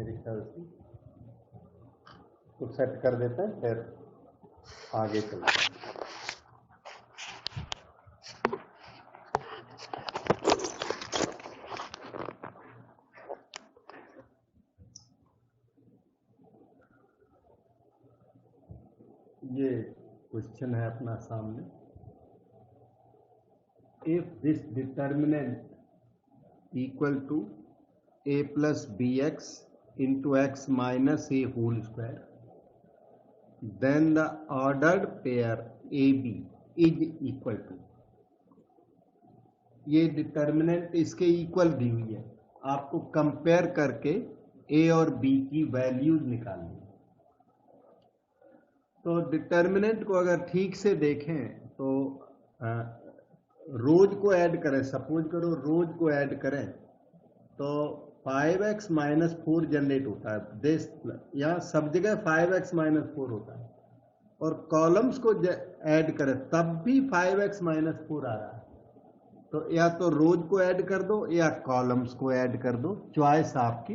मेरे ख्याल से। तो सेट कर देते हैं, फिर आगे चलते हैं। ये क्वेश्चन है अपना सामने। If this determinant equal to a plus bx into x minus a whole square, then the ordered pair AB is equal to, ये डिटर्मिनेंट इसके इक्वल दी हुई है, आपको कंपेयर करके a और b की वैल्यूज निकालनी है। तो डिटर्मिनेंट को अगर ठीक से देखें तो रोज को ऐड करें, सपोज करो रोज को ऐड करें तो 5x माइनस 4 जनरेट होता है, दिस यहाँ सब जगह 5x माइनस 4 होता है, और कॉलम्स को ऐड करें तब भी 5x माइनस 4 आ रहा है। तो या तो रोज को ऐड कर दो या कॉलम्स को ऐड कर दो, चॉइस आपकी,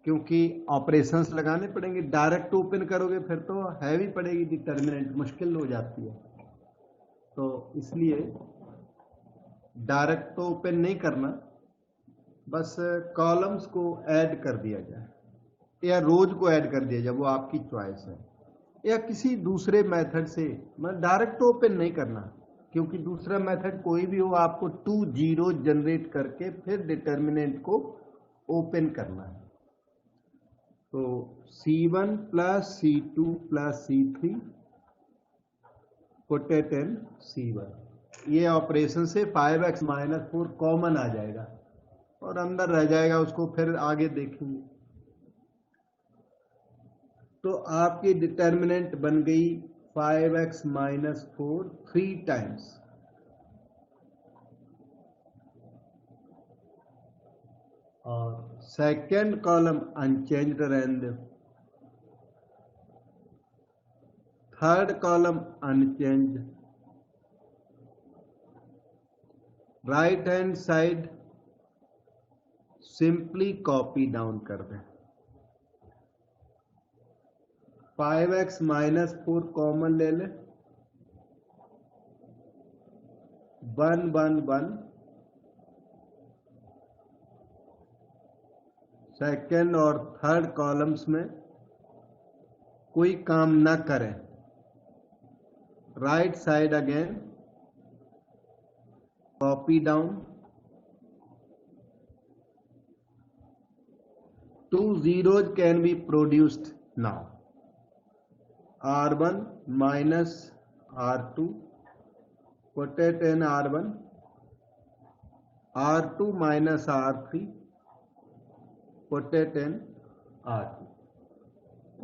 क्योंकि ऑपरेशंस लगाने पड़ेंगे। डायरेक्ट ओपन करोगे फिर तो हैवी पड़ेगी, डिटर्मिनेंट मुश्किल हो जाती है, तो इसलिए डायरेक्ट तो ओपन नहीं करना, बस कॉलम्स को ऐड कर दिया जाए या रोज को ऐड कर दिया जाए, वो आपकी चॉइस है। या किसी दूसरे मेथड से, मतलब डायरेक्ट तो ओपन नहीं करना, क्योंकि दूसरा मेथड कोई भी हो आपको 2 जीरो जनरेट करके फिर डिटर्मिनेंट को ओपन करना है। तो C1 plus C2 plus C3 पुटेट इन C1, ये ऑपरेशन से 5x माइनस 4 कॉमन आ जाएगा और अंदर रह जाएगा, उसको फिर आगे देखेंगे। तो आपकी डिटर्मिनेंट बन गई 5x माइनस 4 3 टाइम्स, और सेकेंड कॉलम अनचेंज्ड रहने, third column unchanged, right hand side simply copy down कर दें। 5x माइनस 4 कॉमन ले लें, 1 1 1, सेकेंड और थर्ड कॉलम्स में कोई काम ना करें, right side again copy down, 2 zeros can be produced now, R1 minus R2 put it in R1, R2 minus R3 put it in R2।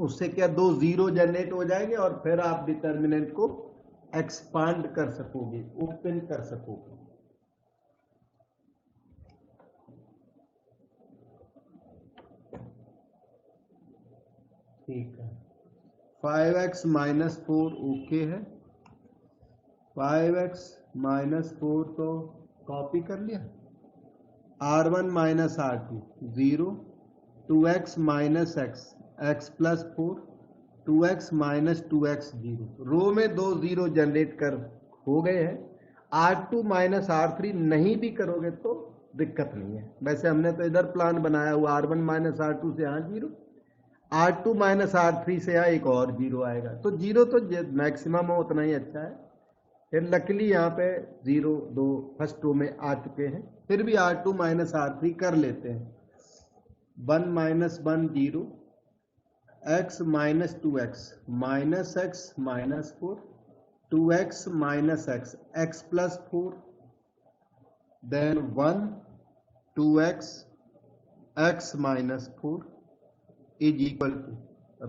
उससे क्या 2 जीरो जनरेट हो जाएंगे और फिर आप डिटर्मिनेंट को एक्सपांड कर सकोगे, ओपन कर सकोगे। ठीक है, 5x माइनस 4 ओके है, 5x माइनस 4 तो कॉपी कर लिया, R1 minus R2 0, 2x minus x, x plus 4, 2x minus 2x 0, रो में 2 जीरो जनरेट कर हो गए हैं। R2 माइनस R3 नहीं भी करोगे तो दिक्कत नहीं है, वैसे हमने तो इधर प्लान बनाया हुआ, R1 माइनस R2 से यहाँ 0, R2 माइनस R3 से यहाँ एक और 0 आएगा, तो 0 तो मैक्सिमम हो उतना ही अच्छा है। फिर लकीली यहाँ पे 0 2 फर्स्ट रो में आ चुके हैं, फिर भी R2 माइनस R3 कर लेते हैं। 1 minus 1 0, x minus 2x minus x minus 4, 2x minus x, x plus 4, then 1 2x x minus 4 is equal to,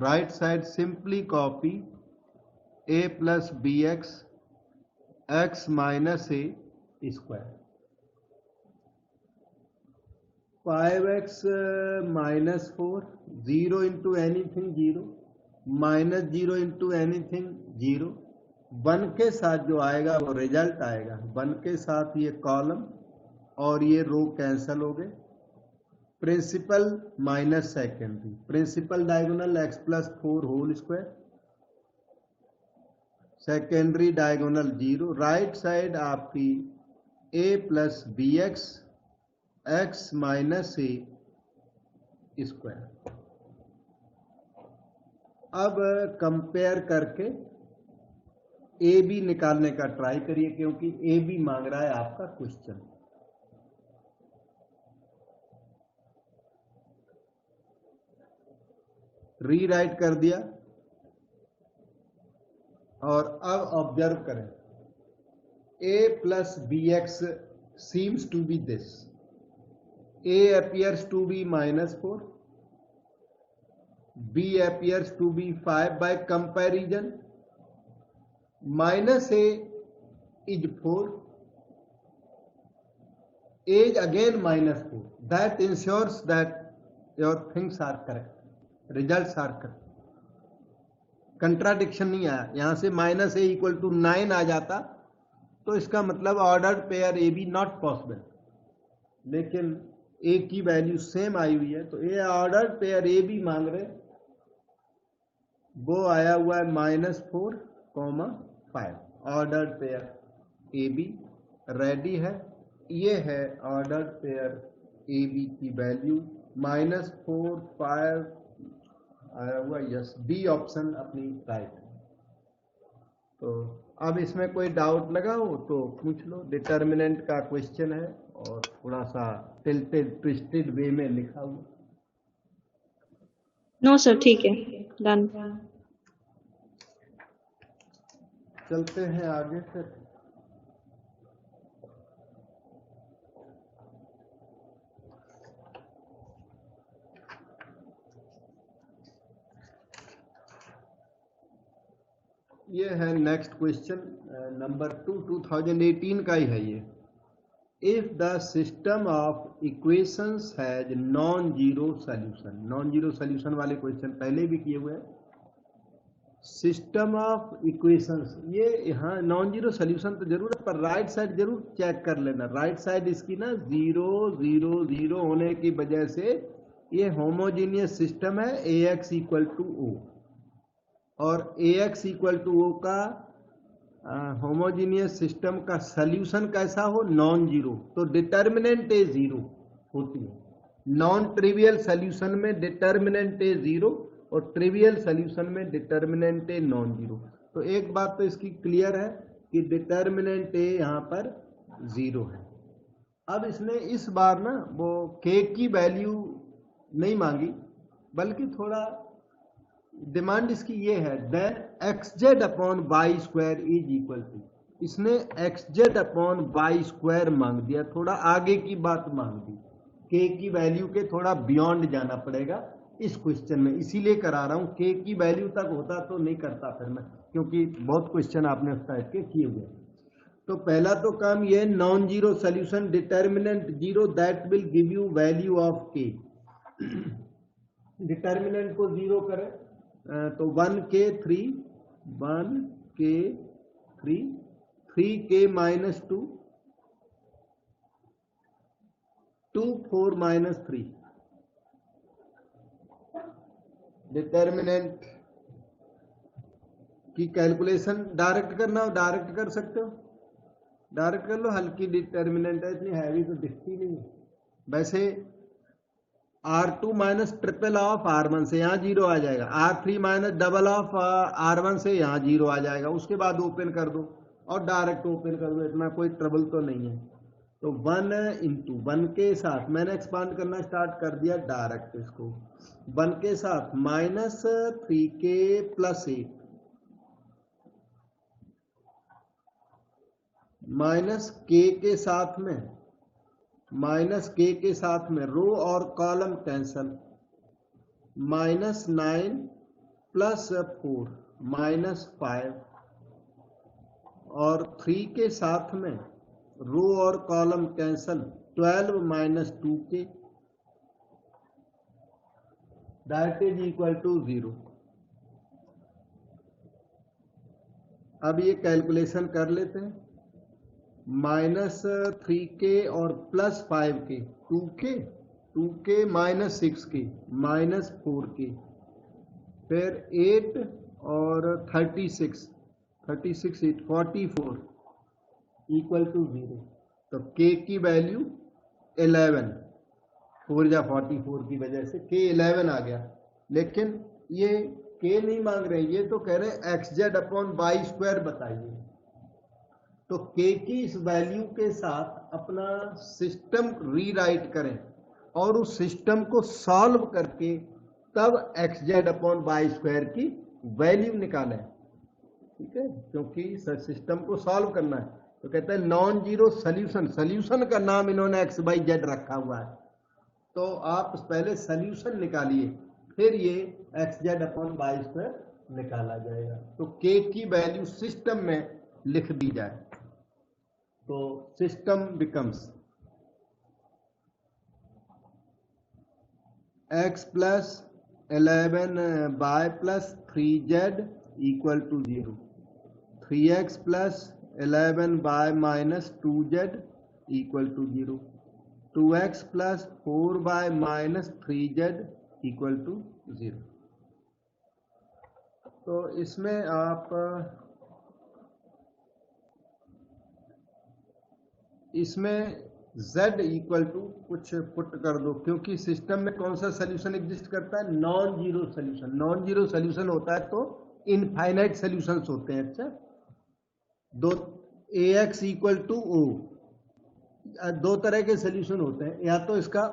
right side simply copy a plus bx x minus a square, 5x minus 4, 0 into anything 0, minus 0 into anything 0, 1 के साथ जो आएगा वो result आएगा, 1 के साथ ये column और ये रो कैंसल हो गए, principal minus secondary, principal diagonal x plus 4 whole square, secondary diagonal 0, right side आपकी a plus B X minus A square. अब कंपेयर करके ए बी निकालने का ट्राई करिए, क्योंकि ए बी मांग रहा है आपका क्वेश्चन। रीराइट कर दिया और अब ऑब्जर्व करें, a plus B X seems to be this, a appears to be -4, b appears to be 5 by comparison, minus a is 4, a is again -4, that ensures that your things are correct, results are correct। Contradiction नहीं आया, यहां से -a equal to 9 आ जाता तो इसका मतलब ordered pair A B not possible, लेकिन A की वैल्यू सेम आई हुई है, तो ये ऑर्डर्ड पेयर ए बी मांग रहे, वो आया हुआ है -4, 5। Ordered pair A be ready है, ये है ऑर्डर्ड पेयर ए बी की वैल्यू -4, 5 आया हुआ। यस, बी ऑप्शन अपनी राइट। तो अब इसमें कोई डाउट लगा हो तो पूछ लो, डिटर्मिनेंट का क्वेश्चन है और थोड़ा सा टिल्टेड ट्विस्टेड वे में लिखा हुआ। नो सर, ठीक है, डन। चलते हैं आगे फिर। ये है नेक्स्ट क्वेश्चन नंबर 2, 2018 का ही है ये। If the system of equations has non zero solution, non zero solution वाले क्वेश्चन पहले भी किए हुए हैं। सिस्टम ऑफ इक्वेशंस, ये यहाँ नॉन जीरो सोल्यूशन तो जरूर है, पर राइट साइड जरूर चेक कर लेना। राइट साइड इसकी ना 0 0 0 होने की वजह से ये होमोजीनियस सिस्टम है, ax इक्वल टू ओ, और ax इक्वल टू ओ का होमोजीनियस सिस्टम का सल्यूशन कैसा हो, नॉन जीरो, तो डिटर्मिनेंट ए जीरो होती है। नॉन ट्रिवियल सल्यूशन में डिटर्मिनेंट ए जीरो और ट्रिवियल सल्यूशन में डिटर्मिनेंट ए नॉन जीरो। तो एक बात तो इसकी क्लियर है कि डिटर्मिनेंट ए यहाँ पर जीरो है। अब इसने इस बार ना वो k की वैल्यू नहीं मांगी, बल्कि थोड़ा डिमांड इसकी ये है, then xz upon Y square is equal to, इसने xz अपॉन वाई स्क्वायर मांग दिया, थोड़ा आगे की बात मांग दी। k की वैल्यू के थोड़ा बियॉन्ड जाना पड़ेगा इस क्वेश्चन में, इसीलिए करा रहा हूं। k की वैल्यू तक होता तो नहीं करता फिर मैं, क्योंकि बहुत क्वेश्चन आपने उस टाइप के किए हुए। तो पहला तो काम ये, non zero solution determinant zero that will give you value of k। Determinant को जीरो करें तो 1k3, 1k3, 3k -2, 2 4 -3। डिटर्मिनेंट की कैलकुलेशन डायरेक्ट करना हो डायरेक्ट कर सकते हो, डायरेक्ट कर लो। हल्की डिटर्मिनेंट है, इतनी हैवी तो दिखती नहीं है। वैसे R2 minus triple of R1 से यहाँ जीरो आ जाएगा, R3 minus double of R1 से यहाँ जीरो आ जाएगा। उसके बाद ओपन कर दो और डायरेक्ट ओपन कर दो, इतना कोई ट्रबल तो नहीं है। तो 1 इंटू 1 के साथ मैंने एक्सपांड करना स्टार्ट कर दिया डायरेक्ट, इसको 1 के साथ -3k + 8 -k के साथ में, -k के साथ में रो और कॉलम कैंसल, -9 + 4 -5, और 3 के साथ में रो और column cancel, 12 - 2k that is equal to 0। अब ये कैलकुलेशन कर लेते हैं, -3k और +5k, 2k 2k minus 6k minus 4k, फिर 8 और 36 8 44 इक्वल टू 0। तो k की वैल्यू 11, 4 या 44 की वजह से k 11 आ गया। लेकिन ये k नहीं मांग रहे, ये तो कह रहे हैं xz अपॉन वाई स्क्वायर बताइए। तो k की इस वैल्यू के साथ अपना सिस्टम रीराइट करें और उस सिस्टम को सॉल्व करके तब xz अपॉन वाई स्क्वायर की वैल्यू निकालें। ठीक है, क्योंकि सिस्टम को सॉल्व करना है। तो कहते हैं नॉन जीरो सोल्यूशन, सोल्यूशन का नाम इन्होंने एक्स बाई जेड रखा हुआ है। तो आप पहले सोल्यूशन निकालिए, फिर ये X Z upon Y square निकाला जाएगा। तो के की वैल्यू सिस्टम में लिख दी जाए तो system becomes X plus 11 Y plus 3z equal to 0, 3x plus 11 Y minus 2z equal to 0, 2x plus 4 Y minus 3z equal to 0। तो इसमें आप इसमें z इक्वल टू कुछ पुट कर दो, क्योंकि सिस्टम में कौन सा सोल्यूशन एग्जिस्ट करता है? Non zero solution. Non zero solution होता है तो इनफाइनाइट सोल्यूशंस होते हैं। अच्छा, दो ax इक्वल टू o, दो तरह के सोल्यूशन होते हैं। या तो इसका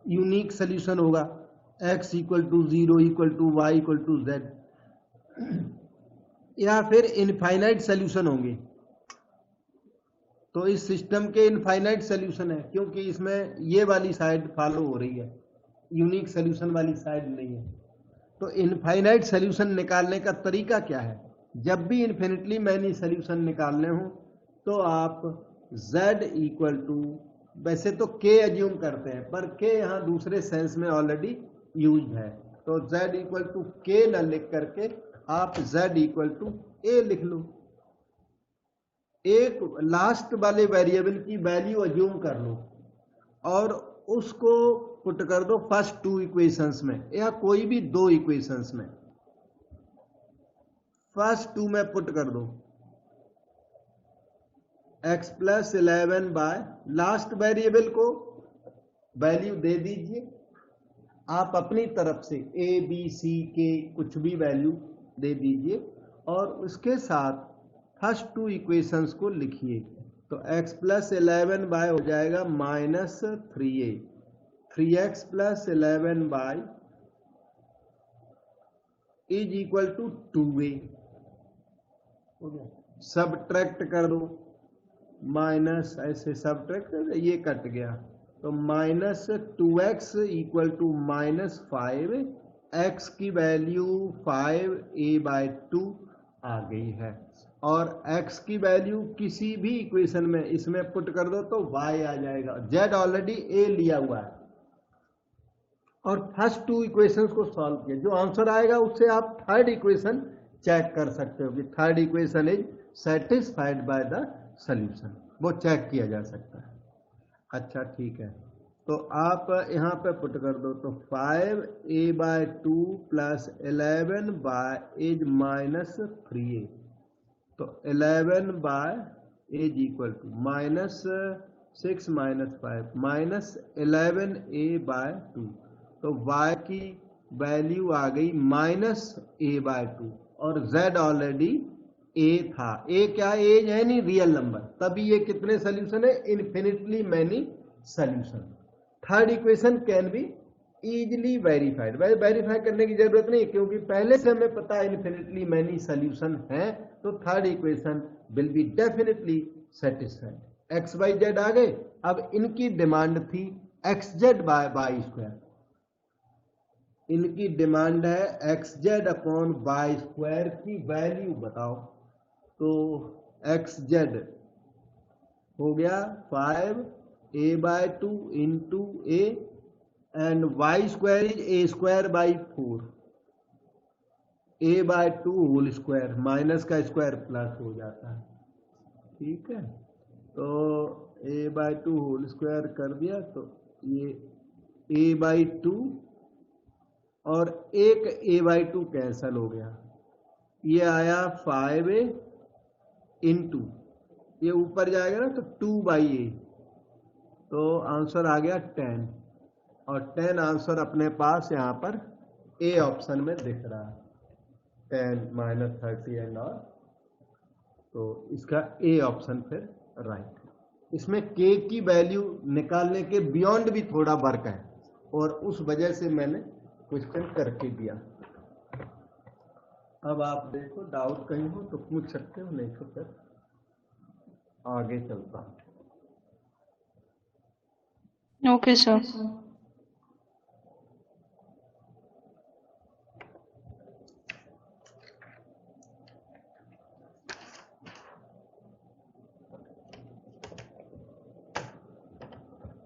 यूनिक सोल्यूशन होगा x equal to 0 equal to Y equal to z, या फिर इनफाइनाइट सोल्यूशन होंगे। तो इस सिस्टम के इनफाइनाइट सोल्यूशन है, क्योंकि इसमें ये वाली साइड फॉलो हो रही है, यूनिक सोल्यूशन वाली साइड नहीं है। तो इनफाइनाइट सोल्यूशन निकालने का तरीका क्या है? जब भी इन्फिनिटली मैनी सोल्यूशन निकालने हो तो आप z इक्वल टू, वैसे तो k एज्यूम करते हैं पर k यहाँ दूसरे सेंस में ऑलरेडी यूज है, तो z इक्वल टू k न लिख करके आप z इक्वल टू a लिख लो। एक लास्ट वाले वेरिएबल की वैल्यू एज्यूम कर लो और उसको पुट कर दो फर्स्ट टू इक्वेशंस में, या कोई भी दो इक्वेशंस में। फर्स्ट टू में पुट कर दो x plus 11 Y, last variable को वैल्यू दे दीजिए आप अपनी तरफ से, a b c के कुछ भी वैल्यू दे दीजिए और उसके साथ फर्स्ट टू इक्वेशंस को लिखिए। तो x प्लस 11 बाय हो जाएगा minus 3a, 3x plus 11 Y is equal to 2a हो गया। सबट्रैक्ट कर दो, माइनस ऐसे सबट्रैक्ट, ये कट गया तो minus 2x equal to minus 5, x की वैल्यू 5a बाय 2 आ गई है। और x की वैल्यू किसी भी इक्वेशन में इसमें पुट कर दो तो y आ जाएगा। z ऑलरेडी a लिया हुआ है और फर्स्ट टू इक्वेशंस को सॉल्व किया, जो आंसर आएगा उससे आप थर्ड इक्वेशन चेक कर सकते हो कि third equation is satisfied by the solution, वो चेक किया जा सकता है। अच्छा ठीक है, तो आप यहाँ पे पुट कर दो तो 5a by 2 plus 11 Y as minus 3a, तो 11 Y as equal to minus 6 minus 5 minus 11a by 2, तो y की वैल्यू आ गई माइनस a बाय 2 और z ऑलरेडी a था। a क्या? एज है नहीं रियल नंबर, तभी ये कितने सोल्यूशन है? Infinitely many solution. Third equation can be easily verified, verify करने की जरूरत नहीं क्योंकि पहले से हमें पता है इन्फिनिटली मैनी सोल्यूशन है, तो third equation will be definitely satisfied. X y z आ गए। अब इनकी डिमांड थी x z by y square, इनकी डिमांड है x Z upon Y square की वैल्यू बताओ। तो एक्स जेड हो गया 5a by 2 into a and y square is a square by 4, a by 2 whole square, minus का square plus हो जाता है। ठीक है, तो a बाय 2 होल स्क्वायर कर दिया तो ये a/2 और एक a/2 कैंसल हो गया, ये आया 5a इंटू, ये ऊपर जाएगा ना तो 2/a, तो आंसर आ गया 10, और 10 आंसर अपने पास यहाँ पर ए ऑप्शन में दिख रहा है, 10 माइनस 30 एंड ऑल, तो इसका ए ऑप्शन फिर राइट। इसमें के की वैल्यू निकालने के बियॉन्ड भी थोड़ा वर्क है, और उस वजह से मैंने क्वेश्चन करके दिया। अब आप देखो डाउट कहीं हो तो पूछ सकते हो, नहीं तो फिर आगे चलता हूं। Okay sir.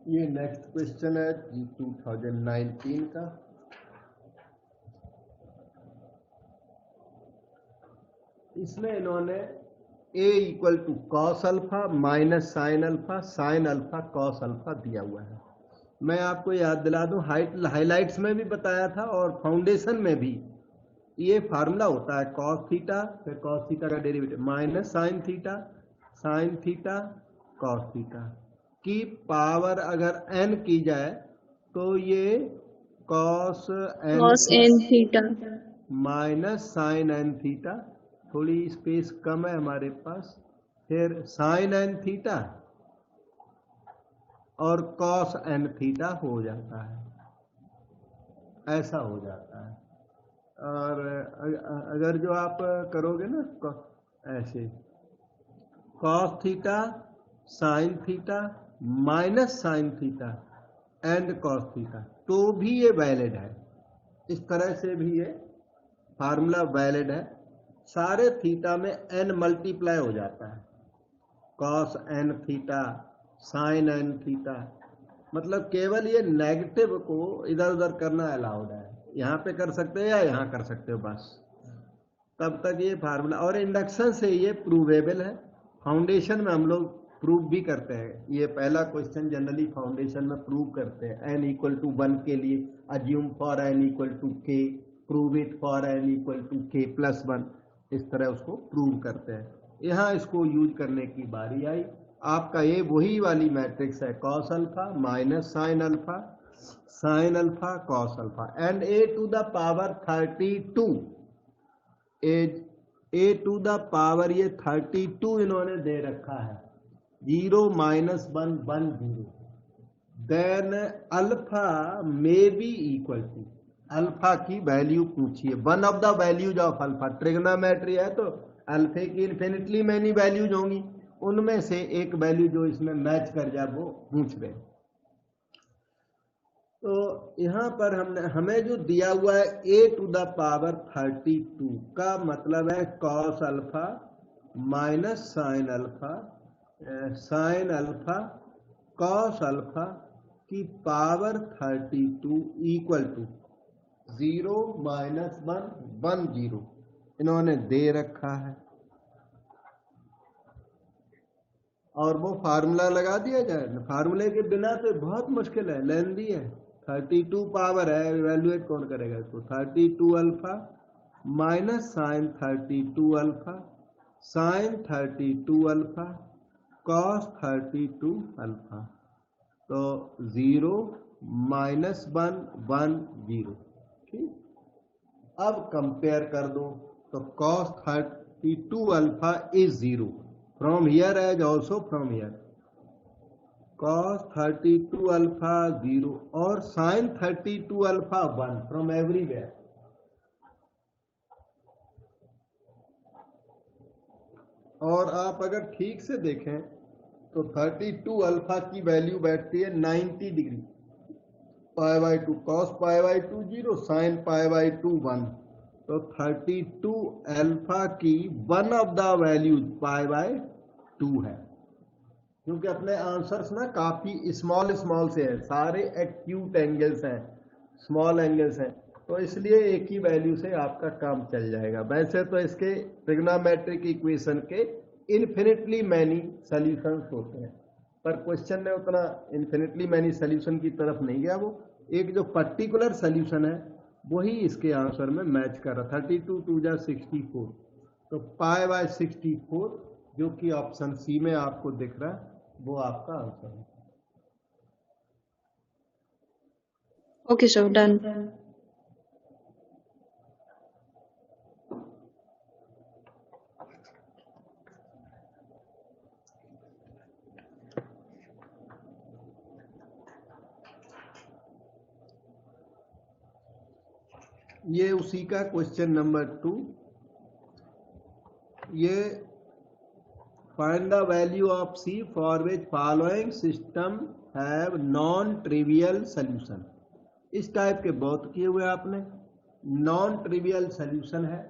ये नेक्स्ट क्वेश्चन है जी 2019 का। इसमें इन्होंने a equal to cos alpha minus sine alpha cos alpha दिया हुआ है। मैं आपको याद दिला दूं, हाइलाइट्स में भी बताया था और फाउंडेशन में भी ये फार्मूला होता है कॉस थीटा, फिर कॉस थीटा का derivative minus sine theta cos theta की पावर अगर n की जाए तो ये cos n theta minus sine n theta, थोड़ी स्पेस कम है हमारे पास, फिर साइन n थीटा और कॉस n थीटा हो जाता है, ऐसा हो जाता है। और अगर जो आप करोगे ना ऐसे cos theta sine theta minus sine theta and cos theta, तो भी ये वैलिड है। इस तरह से भी ये फार्मूला वैलिड है। सारे थीटा में n मल्टीप्लाई हो जाता है, cos n theta sine n theta, मतलब केवल ये नेगेटिव को इधर उधर करना अलाउड है। यहाँ पे कर सकते हो या यहाँ कर सकते हो, बस तब तक ये फार्मूला। और इंडक्शन से ये प्रूवेबल है, फाउंडेशन में हम लोग प्रूव भी करते हैं। ये पहला क्वेश्चन जनरली फाउंडेशन में प्रूव करते हैं, n इक्वल टू 1 के लिए assume for n equal to k, prove it for n equal to k plus 1, इस तरह उसको प्रूव करते हैं। यहाँ इसको यूज करने की बारी आई। आपका ये वही वाली मैट्रिक्स है, cos alpha minus sine alpha cos alpha and a to the power 32, a to the power ये 32 इन्होंने दे रखा है, 0 minus 1 1 0, then alpha may be equal to, alpha की वैल्यू पूछिए, one of the values of alpha. Trigonometry है तो अल्फे की इन्फिनिटली मैनी वैल्यूज होंगी, उनमें से एक वैल्यू जो इसमें मैच कर जाए वो पूछ रहे। तो यहाँ पर हमें जो दिया हुआ है a टू द पावर 32 का मतलब है cos alpha minus sine alpha cos alpha की पावर 32 इक्वल टू 0 माइनस 1 1 0 इन्होंने दे रखा है, और वो फार्मूला लगा दिया जाए। फार्मूले के बिना तो बहुत मुश्किल है, लेंदी है। 32 पावर है, इवेल्युएट कौन करेगा इसको। 32 alpha minus sine 32 alpha sine 32 alpha cos 32 alpha, तो 0 माइनस 1 1 0। ठीक, अब कंपेयर कर दो तो cos 32 alpha is 0 from here as also from here, cos 32 alpha 0 और sin 32 अल्फा 1 फ्रॉम एवरीवेयर। और आप अगर ठीक से देखें तो 32 अल्फा की वैल्यू बैठती है 90 degree, pi by 2 cos pi by 2 0 sin pi by 2 1, तो 32 अल्फा की one of the values pi by 2 है। क्योंकि अपने आंसर्स ना काफी स्मॉल से हैं, सारे एक्यूट एंगल्स हैं, स्मॉल एंगल्स हैं, तो इसलिए एक ही वैल्यू से आपका काम चल जाएगा। वैसे तो इसके ट्रिग्नोमेट्रिक इक्वेशन के इन्फिनिटली मैनी सॉल्यूशंस होते हैं, पर क्वेश्चन ने उतना इन्फिनिटली मैनी सॉल्यूशन की तरफ नहीं गया, वो एक जो पर्टिकुलर सोल्यूशन है वही इसके आंसर में मैच कर रहा। 32 2 जा 64, तो पाई बाय 64 जो कि ऑप्शन सी में आपको दिख रहा है वो आपका आंसर है। Okay, sir. Done. ये उसी का क्वेश्चन नंबर 2। ये find the value of C for which following system have non trivial solution. इस टाइप के बहुत किए हुए आपने। नॉन ट्रिवियल सॉल्यूशन है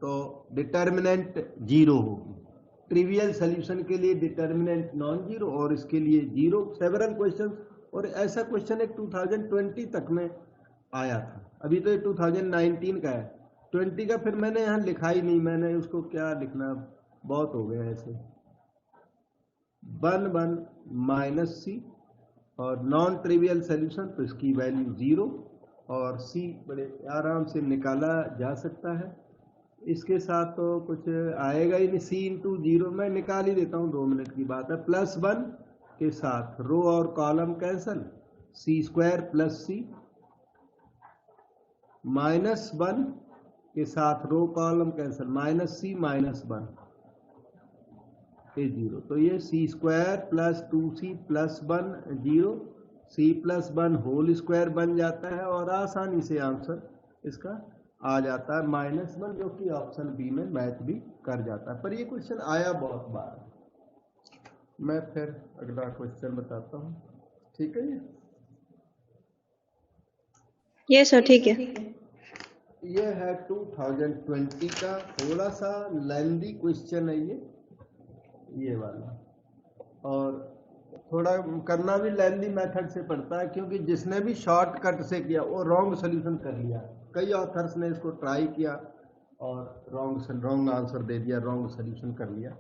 तो डिटर्मिनेंट जीरो होगी। ट्रिवियल सॉल्यूशन के लिए डिटर्मिनेंट नॉन जीरो और इसके लिए जीरो। सेवरल क्वेश्चन, और ऐसा क्वेश्चन एक 2020 तक में आया था। अभी तो ये 2019 का है, 20 का फिर मैंने यहाँ लिखा ही नहीं। मैंने उसको क्या लिखना, बहुत हो गया ऐसे। 1 1 माइनस सी और नॉन ट्रिवियल सॉल्यूशन तो इसकी वैल्यू 0 और सी बड़े आराम से निकाला जा सकता है। इसके साथ तो कुछ आएगा ही नहीं। सी इंटू 0 मैं निकाल ही देता हूँ, 2 मिनट की बात है। +1 के साथ रो और कॉलम कैंसल, सी स्क्वायर प्लस सी। -1 के साथ रो कॉलम कैंसल, -c -1 के 0। तो ये c square plus 2c plus 1 0, c plus 1 whole square बन जाता है और आसानी से आंसर इसका आ जाता है -1, जो कि ऑप्शन बी में मैच भी कर जाता है। पर ये क्वेश्चन आया बहुत बार। मैं फिर अगला क्वेश्चन बताता हूँ, ठीक है। ये Yes, sir. ठीक है. ये है 2020 का, थोड़ा सा लेंदी क्वेश्चन है ये वाला, और थोड़ा करना भी लेंदी मेथड से पड़ता है, क्योंकि जिसने भी शॉर्टकट से किया वो रॉन्ग सोल्यूशन कर लिया। कई ऑथर्स ने इसको ट्राई किया और रॉन्ग आंसर दे दिया, रॉन्ग सोल्यूशन कर लिया।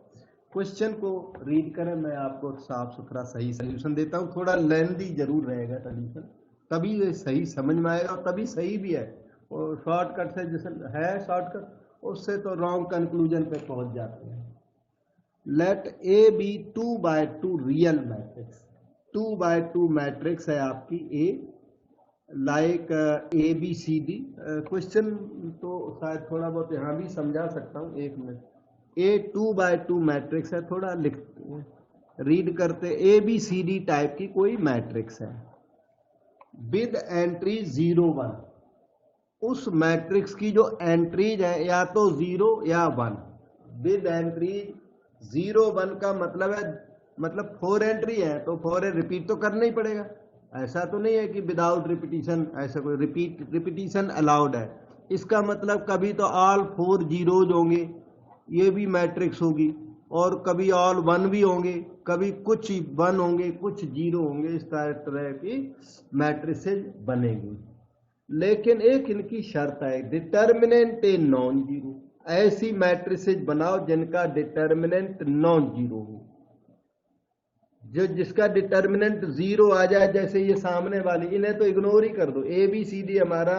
क्वेश्चन को रीड करें, मैं आपको साफ सुथरा सही सोल्यूशन देता हूँ। थोड़ा लेंदी जरूर रहेगा सोल्यूशन, तभी ये सही समझ में आएगा और तभी सही भी है। और शॉर्टकट से जैसे है शॉर्टकट, उससे तो रॉन्ग कंक्लूजन पे पहुंच जाते हैं। Let a b 2x2 real matrix. 2x2 matrix है आपकी a, like a B C d. Question तो शायद थोड़ा बहुत यहाँ भी समझा सकता हूँ, 1 मिनट। ए 2x2 मैट्रिक्स है, थोड़ा रीड करते। A B C D type की कोई मैट्रिक्स है विद एंट्री 0 1। उस मैट्रिक्स की जो एंट्रीज है या तो 0 या 1। विद एंट्रीज 0 1 का मतलब है, मतलब 4 एंट्री है तो 4 रिपीट तो करना ही पड़ेगा। ऐसा तो नहीं है कि विदाउट रिपीटिशन, ऐसा कोई रिपीटिशन अलाउड है। इसका मतलब कभी तो ऑल 4 जीरोज होंगे, ये भी मैट्रिक्स होगी, और कभी ऑल 1 भी होंगे, कभी कुछ 1 होंगे कुछ 0 होंगे। इस तरह की मैट्रिसेज बनेगी। लेकिन एक इनकी शर्त है, डिटर्मिनेंट ए नॉन जीरो। ऐसी मैट्रिसेज बनाओ जिनका डिटर्मिनेंट नॉन जीरो हो। जिसका डिटर्मिनेंट 0 आ जाए, जैसे ये सामने वाली, इन्हें तो इग्नोर ही कर दो। ए बी सी डी हमारा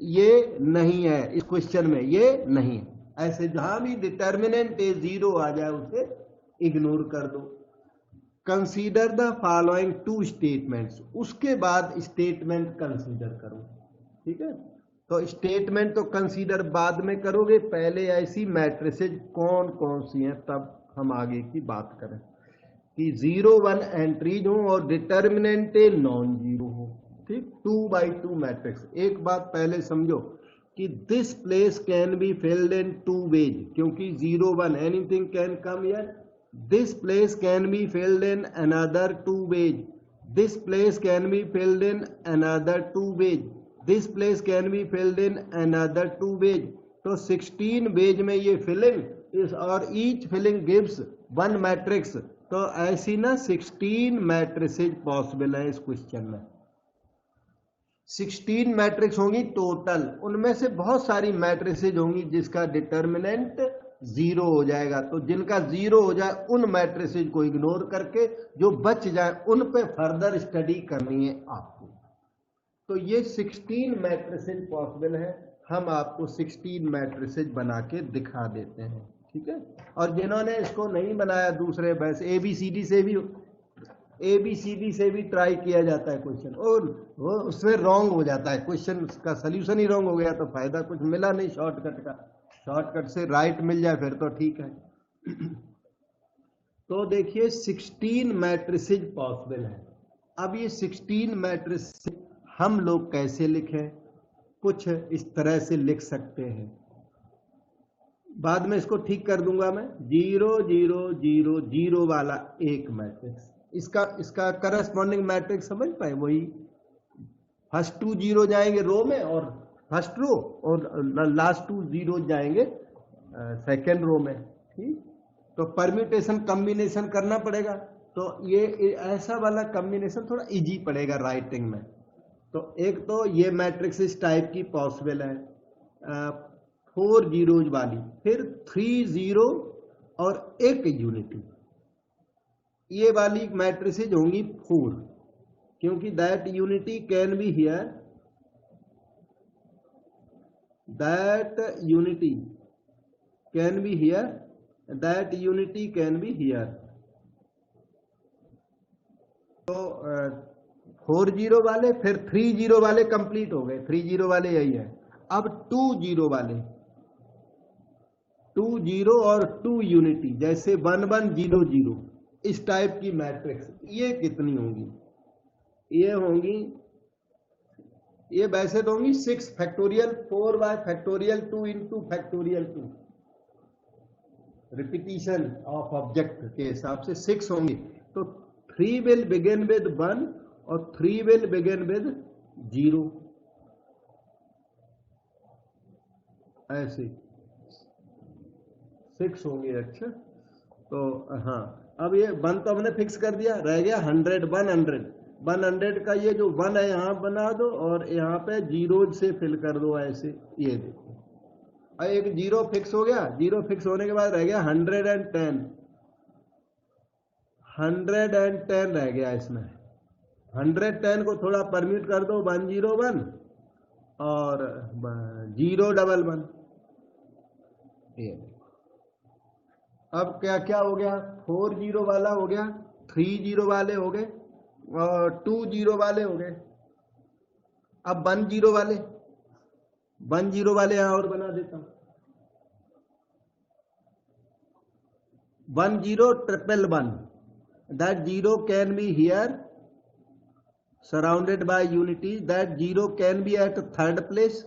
ये नहीं है, इस क्वेश्चन में ये नहीं है। ऐसे जहां भी डिटर्मिनेंट ए 0 आ जाए उसे इग्नोर कर दो। Consider the following 2 statements. उसके बाद स्टेटमेंट कंसीडर करो, ठीक है। तो स्टेटमेंट तो कंसीडर बाद में करोगे, पहले ऐसी मैट्रिसेज कौन कौन सी हैं तब हम आगे की बात करें कि 0 1 एंट्रीज हो और डिटर्मिनेंट ए नॉन जीरो हो, ठीक। 2x2 matrix. एक बात पहले समझो कि this place can be filled in 2 ways, क्योंकि 0 1 anything can come here. This place can be filled in another 2 ways. This place can be filled in another 2 ways. This place can be filled in another 2 ways. तो 16 veg में ये filling इस, और each filling gives 1 matrix. तो ऐसी ना 16 matrices possible है इस क्वेश्चन में। 16 मैट्रिक्स होंगी टोटल, उनमें से बहुत सारी मैट्रिसेज होंगी जिसका डिटर्मिनेंट 0 हो जाएगा। तो जिनका 0 हो जाए उन मैट्रिसेज को इग्नोर करके जो बच जाए उन पे फर्दर स्टडी करनी है आपको। तो ये 16 मैट्रिसेज पॉसिबल है। हम आपको 16 मैट्रिसेज बना के दिखा देते हैं, ठीक है। और जिन्होंने इसको नहीं बनाया दूसरे, वैसे ABCD से भी ट्राई किया जाता है क्वेश्चन, और वो उसमें रॉन्ग हो जाता है, क्वेश्चन का सल्यूशन ही रॉन्ग हो गया तो फायदा कुछ मिला नहीं शॉर्टकट का। शॉर्टकट से राइट मिल जाए फिर तो ठीक है। तो देखिए 16 मैट्रिसेज पॉसिबल है। अब ये 16 मैट्रिसेज हम लोग कैसे लिखें, कुछ इस तरह से लिख सकते हैं। बाद में इसको ठीक कर दूंगा मैं। 0 0 0 0 वाला एक मैट्रिक्स, इसका करस्पॉन्डिंग मैट्रिक्स समझ पाए, वही फर्स्ट 2 जीरो जाएंगे रो में और फर्स्ट रो, और लास्ट 2 जीरो जाएंगे सेकेंड रो में, ठीक। तो परम्यूटेशन कॉम्बिनेशन करना पड़ेगा, तो ये ऐसा वाला कॉम्बिनेशन थोड़ा इजी पड़ेगा राइटिंग में। तो एक तो ये मैट्रिक्स इस टाइप की पॉसिबल है, 4 जीरोज वाली, फिर 3 जीरो और एक यूनिटी, ये वाली मैट्रिसेज होंगी 4, क्योंकि that unity can be here, that unity can be here, that unity can be here. तो 4 जीरो वाले, फिर 3 जीरो वाले कंप्लीट हो गए, 3 जीरो वाले यही है। अब 2 जीरो वाले, 2 जीरो और 2 यूनिटी, जैसे 1 1 0 0, इस टाइप की मैट्रिक्स, ये कितनी होंगी? ये होंगी, ये वैसे तो होंगी 6 factorial 4 bye factorial 2 into factorial 2, repetition of object के हिसाब से 6 होंगी। तो 3 विल बिगिन विद 1 और 3 विल बिगिन विद 0, ऐसे 6 होंगे। अच्छा, तो हाँ, अब ये 1 तो हमने फिक्स कर दिया, रह गया 100 100 का ये जो 1 है यहाँ बना दो और यहाँ पे जीरो से फिल कर दो ऐसे, ये देखो। और एक जीरो फिक्स हो गया, जीरो फिक्स होने के बाद रह गया 110 रह गया इसमें। 110 को थोड़ा परम्यूट कर दो, 101 और 011, ये। अब क्या क्या हो गया, 4 जीरो वाला हो गया, 3 जीरो वाले हो गए और 2 जीरो वाले हो गए। अब 1 जीरो वाले यहां और बना देता हूं, 1 0 1 1 that 0 can be here surrounded by unity, that 0 can be at third place,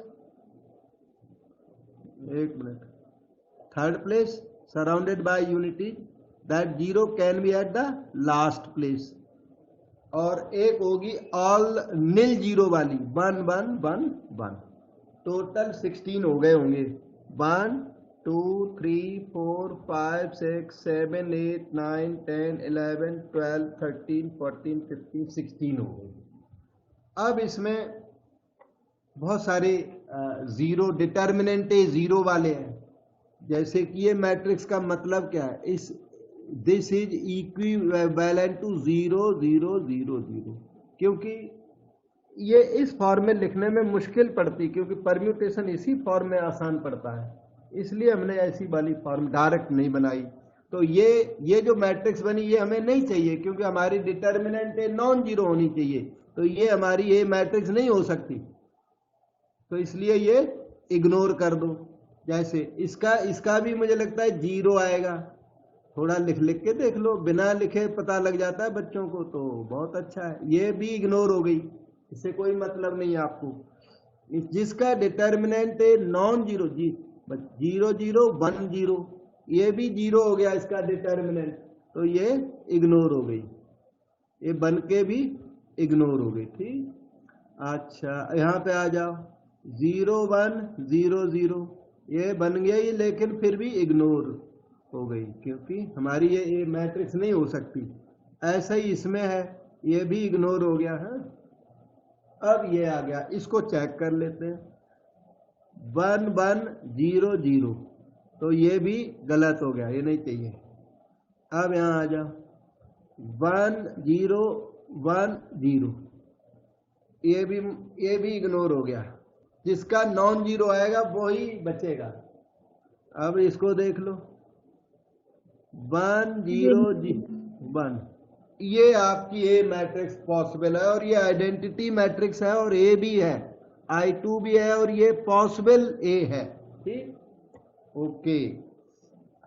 एक minute, third place surrounded by unity, that 0 can be at the last place। और एक होगी ऑल नील जीरो वाली, 1 1 1 1। टोटल 16 हो गए होंगे, 1 2 3 4 5 6 7 8 9 10 11 12 13 14 15 16 हो गए। अब इसमें बहुत सारे जीरो, डिटर्मिनेंट जीरो वाले हैं, जैसे कि ये मैट्रिक्स का मतलब क्या है, इस दिस इज इक्विवेलेंट टू 0 0 0 0, क्योंकि ये इस फॉर्म में लिखने में मुश्किल पड़ती, क्योंकि परम्यूटेशन इसी फॉर्म में आसान पड़ता है, इसलिए हमने ऐसी वाली फॉर्म डायरेक्ट नहीं बनाई। तो ये जो मैट्रिक्स बनी ये हमें नहीं चाहिए, क्योंकि हमारी डिटर्मिनेंट नॉन जीरो होनी चाहिए, तो ये हमारी ये मैट्रिक्स नहीं हो सकती, तो इसलिए ये इग्नोर कर दो। जैसे इसका भी मुझे लगता है 0 आएगा, थोड़ा लिख के देख लो, बिना लिखे पता लग जाता है बच्चों को, तो बहुत अच्छा है। ये भी इग्नोर हो गई, इससे कोई मतलब नहीं है आपको। जिसका डिटर्मिनेंट नॉन जीरो, 0 0 1 0, ये भी 0 हो गया इसका डिटर्मिनेंट, तो ये इग्नोर हो गई, ये बन के भी इग्नोर हो गई, ठीक। अच्छा, यहाँ पे आ जाओ, 0 1 0 0, ये बन गया ही, लेकिन फिर भी इग्नोर हो गई, क्योंकि हमारी ये मैट्रिक्स नहीं हो सकती। ऐसा ही इसमें है, ये भी इग्नोर हो गया है। अब ये आ गया, इसको चेक कर लेते हैं, 1 1 0 0, तो ये भी गलत हो गया, ये नहीं चाहिए। अब यहाँ आ जाओ, 1 0 1 0, ये भी इग्नोर हो गया, जिसका नॉन जीरो आएगा वो ही बचेगा। अब इसको देख लो, 1 0 1, ये आपकी ए मैट्रिक्स पॉसिबल है और ये आइडेंटिटी मैट्रिक्स है और ए भी है, I2 भी है और ये पॉसिबल ए है। ठीक, ओके।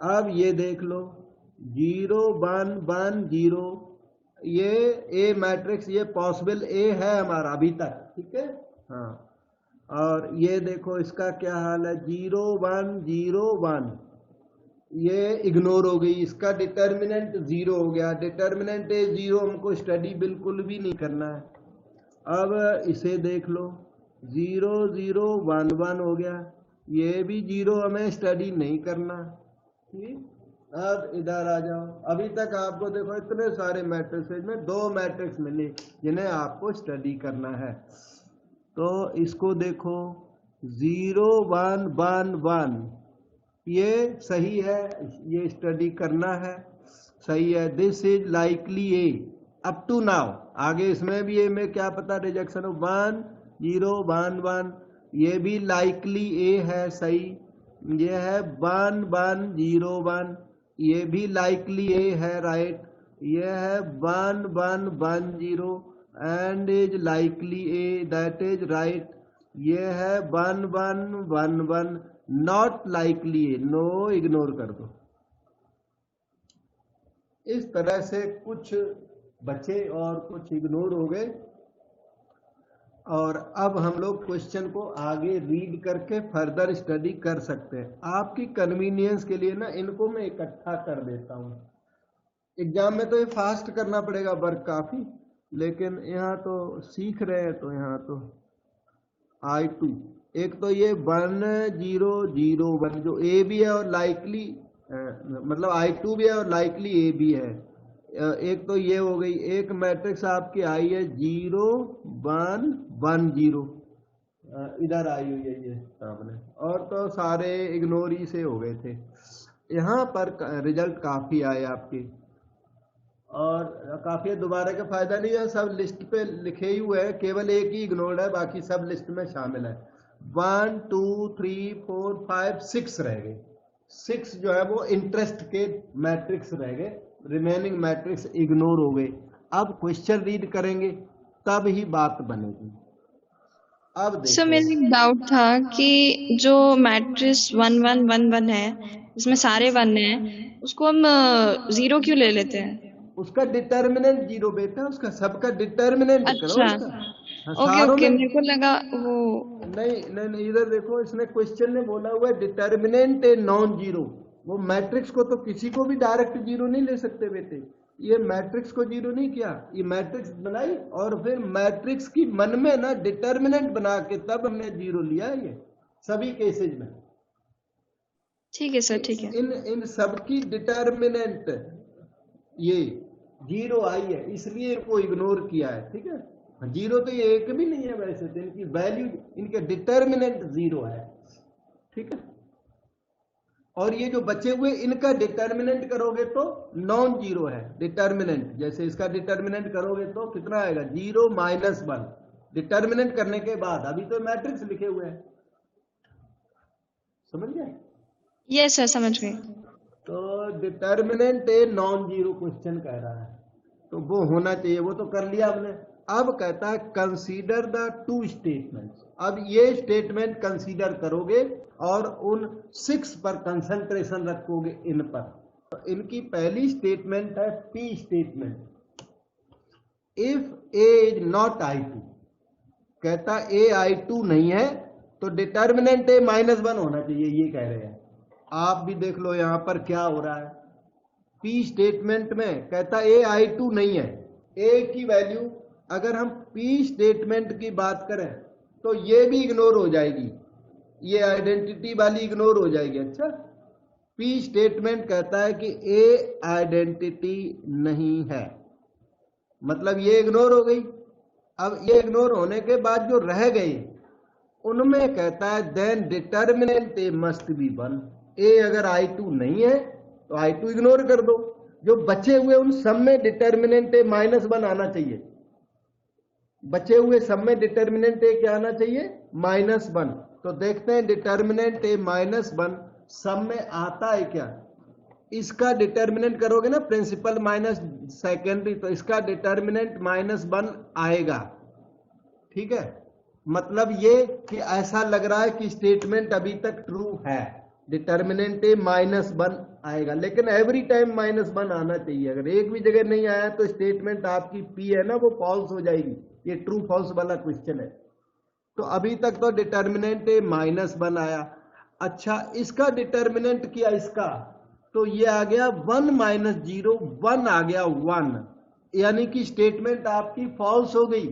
अब ये देख लो 0 1 1 0, ये ए मैट्रिक्स, ये पॉसिबल ए है हमारा अभी तक। ठीक है, हाँ। और ये देखो इसका क्या हाल है, 0 1 0 1, ये इग्नोर हो गई, इसका डिटर्मिनेंट 0 हो गया। डिटर्मिनेंट ए 0, हमको स्टडी बिल्कुल भी नहीं करना है। अब इसे देख लो 0 0 1 1 हो गया, ये भी 0, हमें स्टडी नहीं करना। ठीक, अब इधर आ जाओ, अभी तक आपको देखो इतने सारे मैट्रिक्स में 2 मैट्रिक्स मिले जिन्हें आपको स्टडी करना है। तो इसको देखो 0 1 1 1, ये सही है, ये स्टडी करना है, सही है। This is likely A up to now. आगे इसमें भी ए में क्या पता रिजेक्शन हो, 1 0 1 1, ये भी लाइकली ए है, सही। ये है 1 1 0 1, ये भी लाइकली ए है, राइट। ये है 1 1 1 0 and is likely A, that is right. ये है 1 1 1 1, not likely A, no, ignore कर दो। इस तरह से कुछ बचे और कुछ इग्नोर हो गए। और अब हम लोग क्वेश्चन को आगे रीड करके फर्दर स्टडी कर सकते हैं। आपकी कन्वीनियंस के लिए ना इनको मैं इकट्ठा कर देता हूँ। एग्जाम में तो ये फास्ट करना पड़ेगा वर्क काफी, लेकिन यहाँ तो सीख रहे हैं, तो यहाँ तो I2, एक तो ये 1 0 0 1 जो ए भी है और लाइकली, मतलब I2 भी है और लाइकली ए भी है। एक तो ये हो गई, एक मैट्रिक्स आपकी आई है 0 1 1 0, इधर आई हुई है ये सामने, और तो सारे इग्नोर ही से हो गए थे। यहाँ पर रिजल्ट काफी आए आपके, और काफी दोबारा का फायदा नहीं है, सब लिस्ट पे लिखे ही हुए हैं, केवल एक ही इग्नोर्ड है, बाकी सब लिस्ट में शामिल है। 1 2 3 4 5 6 रह गए, 6 जो है वो इंटरेस्ट के मैट्रिक्स रह गए, रिमेनिंग मैट्रिक्स इग्नोर हो गए। अब क्वेश्चन रीड करेंगे तब ही बात बनेगी। अब देखो सर मेरा एक डाउट था कि जो मैट्रिक्स 1 1 1 1 है, इसमें सारे 1 हैं, उसको हम 0 क्यों ले लेते हैं? उसका डिटर्मिनेंट 0 बेटा, उसका सबका डिटर्मिनेंट करो अच्छा, उसका। हाँ, ओके सारों ओके, में मेरे को लगा वो। नहीं नहीं नहीं, इधर देखो, इसने क्वेश्चन में बोला हुआ है डिटर्मिनेंट ए नॉन जीरो। वो मैट्रिक्स को तो किसी को भी डायरेक्ट जीरो नहीं ले सकते बेटे, ये मैट्रिक्स को जीरो नहीं किया, ये मैट्रिक्स बनाई और फिर मैट्रिक्स की मन में ना डिटर्मिनेंट बना के तब हमने जीरो लिया है, ये सभी केसेज में। ठीक है सर, ठीक है। इन सबकी डिटर्मिनेंट ये जीरो आई है, इसलिए इनको इग्नोर किया है। ठीक है, जीरो तो ये एक भी नहीं है वैसे तो, इनकी वैल्यू, इनके डिटर्मिनेंट जीरो है। ठीक है, और ये जो बचे हुए इनका डिटर्मिनेंट करोगे तो नॉन जीरो है डिटर्मिनेंट। जैसे इसका डिटर्मिनेंट करोगे तो कितना आएगा, 0 -1 डिटर्मिनेंट करने के बाद। अभी तो मैट्रिक्स लिखे हुए हैं, समझ गए? यस सर, समझ गए। तो determinant a non zero question कह रहा है, तो वो होना चाहिए, वो तो कर लिया हमने। अब कहता है कंसीडर द 2 स्टेटमेंट्स। अब ये स्टेटमेंट कंसीडर करोगे और उन 6 पर कंसंट्रेशन रखोगे इन पर। तो इनकी पहली स्टेटमेंट है P statement. If A is not I2, कहता ए I2 नहीं है तो डिटर्मिनेंट ए -1 होना चाहिए, ये कह रहे हैं। आप भी देख लो यहां पर क्या हो रहा है। P स्टेटमेंट में कहता ए I2 नहीं है, ए की वैल्यू, अगर हम P स्टेटमेंट की बात करें तो ये भी इग्नोर हो जाएगी, ये आइडेंटिटी वाली इग्नोर हो जाएगी। अच्छा, P स्टेटमेंट कहता है कि ए आइडेंटिटी नहीं है, मतलब ये इग्नोर हो गई। अब ये इग्नोर होने के बाद जो रह गई उनमें कहता है then determinant A must be 1। A अगर I2 नहीं है तो I2 इग्नोर कर दो, जो बचे हुए उन सब में डिटर्मिनेंट ए -1 आना चाहिए। बचे हुए सब में डिटर्मिनेंट ए क्या आना चाहिए, -1। तो देखते हैं डिटर्मिनेंट ए -1 सब में आता है क्या। इसका डिटर्मिनेंट करोगे ना प्रिंसिपल माइनस सेकेंडरी, तो इसका डिटर्मिनेंट -1 आएगा। ठीक है, मतलब ये कि ऐसा लग रहा है कि स्टेटमेंट अभी तक ट्रू है, डिटर्मिनेंट ए -1 आएगा, लेकिन एवरी टाइम -1 आना चाहिए। अगर एक भी जगह नहीं आया तो स्टेटमेंट आपकी पी है ना वो फॉल्स हो जाएगी। ये ट्रू फॉल्स वाला क्वेश्चन है। तो अभी तक तो डिटर्मिनेंट ए -1 आया। अच्छा, इसका डिटर्मिनेंट किया इसका, तो ये आ गया 1 - 0, 1 आ गया 1, यानी कि स्टेटमेंट आपकी फॉल्स हो गई,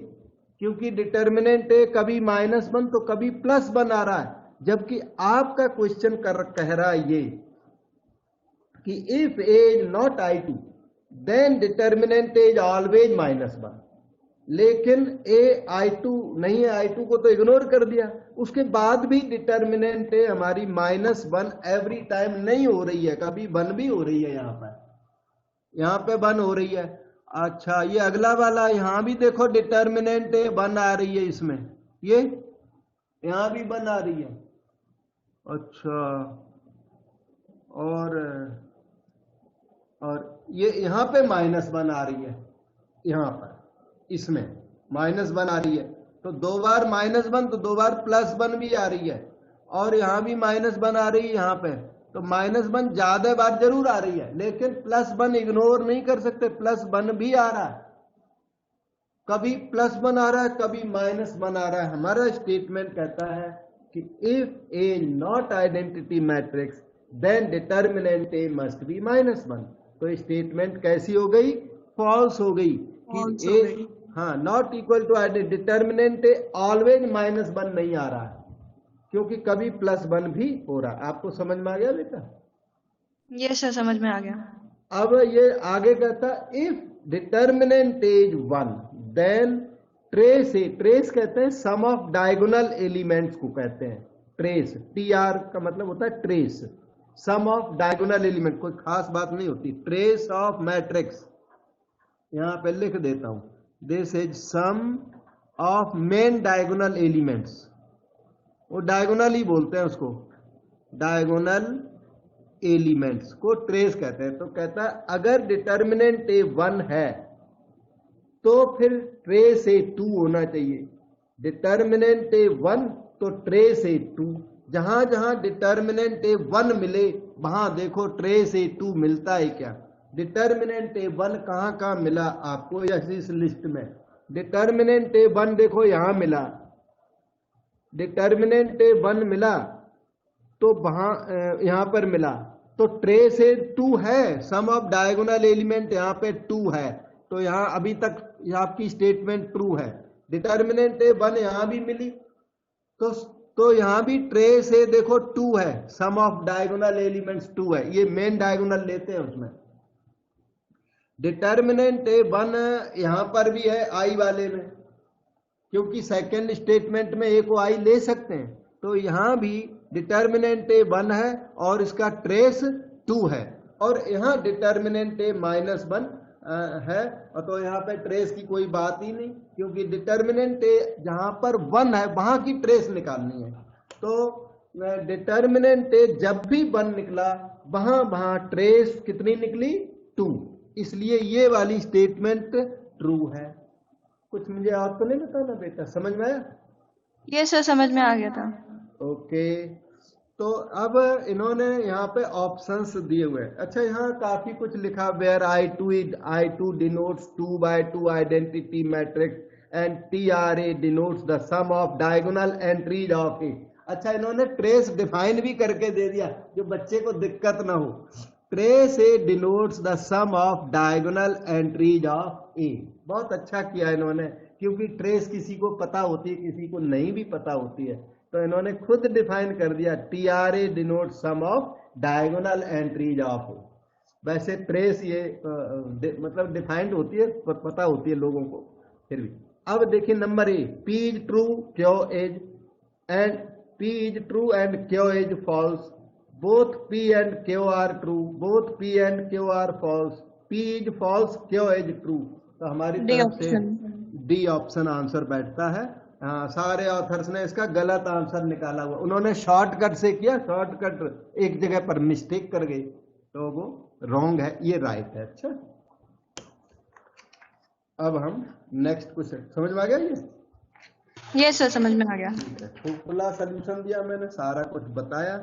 क्योंकि डिटर्मिनेंट ए कभी -1 तो कभी +1 आ रहा है। जबकि आपका क्वेश्चन कह रहा है ये कि if A is not I2 then determinant is always -1, लेकिन ए I2 नहीं है, I2 को तो इग्नोर कर दिया। उसके बाद भी डिटर्मिनेंट ए हमारी -1 एवरी टाइम नहीं हो रही है, कभी 1 भी हो रही है। यहाँ पे 1 हो रही है। अच्छा, ये अगला वाला, यहाँ भी देखो डिटर्मिनेंट ए 1 आ रही है इसमें, ये यहाँ भी 1 आ रही है। अच्छा, और ये यहाँ पे -1 आ रही है, यहाँ पर इसमें -1 आ रही है। तो 2 बार -1 तो 2 बार +1 भी आ रही है, और यहाँ भी -1 आ रही है यहाँ पे। तो -1 ज्यादा बार जरूर आ रही है, लेकिन +1 इग्नोर नहीं कर सकते, +1 भी आ रहा है। कभी +1 आ रहा है, कभी -1 आ रहा है। हमारा स्टेटमेंट कहता है कि if A not identity matrix then determinant A must be -1। तो स्टेटमेंट कैसी हो गई, फॉल्स हो गई कि ए हाँ not equal to determinant A always -1 नहीं आ रहा है, क्योंकि कभी +1 भी हो रहा है। आपको समझ में आ गया बेटा? यस सर, समझ में आ गया। अब ये आगे कहता if determinant is 1 then trace A, trace कहते हैं सम ऑफ डायगोनल एलिमेंट्स को कहते हैं ट्रेस। TR का मतलब होता है trace, sum of diagonal element, कोई खास बात नहीं होती। ट्रेस ऑफ मैट्रिक्स यहां पे लिख देता हूं, this is sum of main diagonal elements. वो डायगोनल ही बोलते हैं उसको, डायगोनल एलिमेंट्स को ट्रेस कहते हैं। तो कहता है अगर डिटर्मिनेंट ए 1 है तो फिर ट्रेस ए 2 होना चाहिए। डिटर्मिनेंट ए 1 तो ट्रेस ए 2, जहां जहां डिटर्मिनेंट ए 1 मिले वहां देखो ट्रेस ए 2 मिलता है क्या। डिटर्मिनेंट ए 1 कहां कहां मिला आपको, इस लिस्ट में डिटर्मिनेंट ए 1 देखो यहां मिला, डिटर्मिनेंट ए 1 मिला तो वहां यहां पर मिला, तो ट्रेस ए 2 है, सम ऑफ डायगोनल एलिमेंट यहां पे 2 है। तो यहां अभी तक आपकी स्टेटमेंट ट्रू है। डिटर्मिनेंट ए 1 यहां भी मिली, तो यहां भी ट्रेस ए देखो 2 है, सम ऑफ डायगोनल एलिमेंट्स 2 है। ये मेन डायगोनल लेते हैं उसमें। डिटर्मिनेंट ए 1 यहां पर भी है आई वाले में, क्योंकि सेकेंड स्टेटमेंट में ए को आई ले सकते हैं। तो यहां भी डिटर्मिनेंट ए 1 है और इसका ट्रेस 2 है, और यहां डिटर्मिनेंट ए -1 है, और तो यहाँ पे ट्रेस की कोई बात ही नहीं, क्योंकि डिटर्मिनेंट ए जहां पर 1 है वहां की ट्रेस निकालनी है। तो डिटर्मिनेंट ए जब भी 1 निकला वहां वहां ट्रेस कितनी निकली, 2, इसलिए ये वाली स्टेटमेंट ट्रू है। कुछ मुझे और तो नहीं बताना बेटा, समझ में आया? यस सर, समझ में आ गया था। ओके, तो अब इन्होंने यहाँ पे ऑप्शंस दिए हुए हैं। अच्छा, यहाँ काफी कुछ लिखा, where I2 denotes 2x2 identity matrix and TRA denotes the sum of diagonal entries of a. अच्छा, इन्होंने ट्रेस डिफाइन भी करके दे दिया, जो बच्चे को दिक्कत ना हो। Trace a denotes the sum of diagonal entries of a. बहुत अच्छा किया इन्होंने, क्योंकि ट्रेस किसी को पता होती है, किसी को नहीं भी पता होती है। तो इन्होंने खुद डिफाइन कर दिया, TRA denote sum of diagonal entries of a. वैसे ट्रेस ये मतलब डिफाइंड होती है, पता होती है लोगों को, फिर भी। अब देखिए number A, P is true Q is and P is true and Q is false. Both P and Q are true. Both P and Q are false. P is false, Q is true. तो हमारी तरफ से D option answer बैठता है। हाँ, सारे authors ने इसका गलत आंसर निकाला हुआ, उन्होंने शॉर्टकट से किया, शॉर्टकट एक जगह पर मिस्टेक कर गई तो वो रॉन्ग है, ये राइट है। अच्छा, अब हम नेक्स्ट क्वेश्चन, समझ में आ गया ये? सर समझ में आ गया। खुला सॉल्यूशन दिया मैंने, सारा कुछ बताया।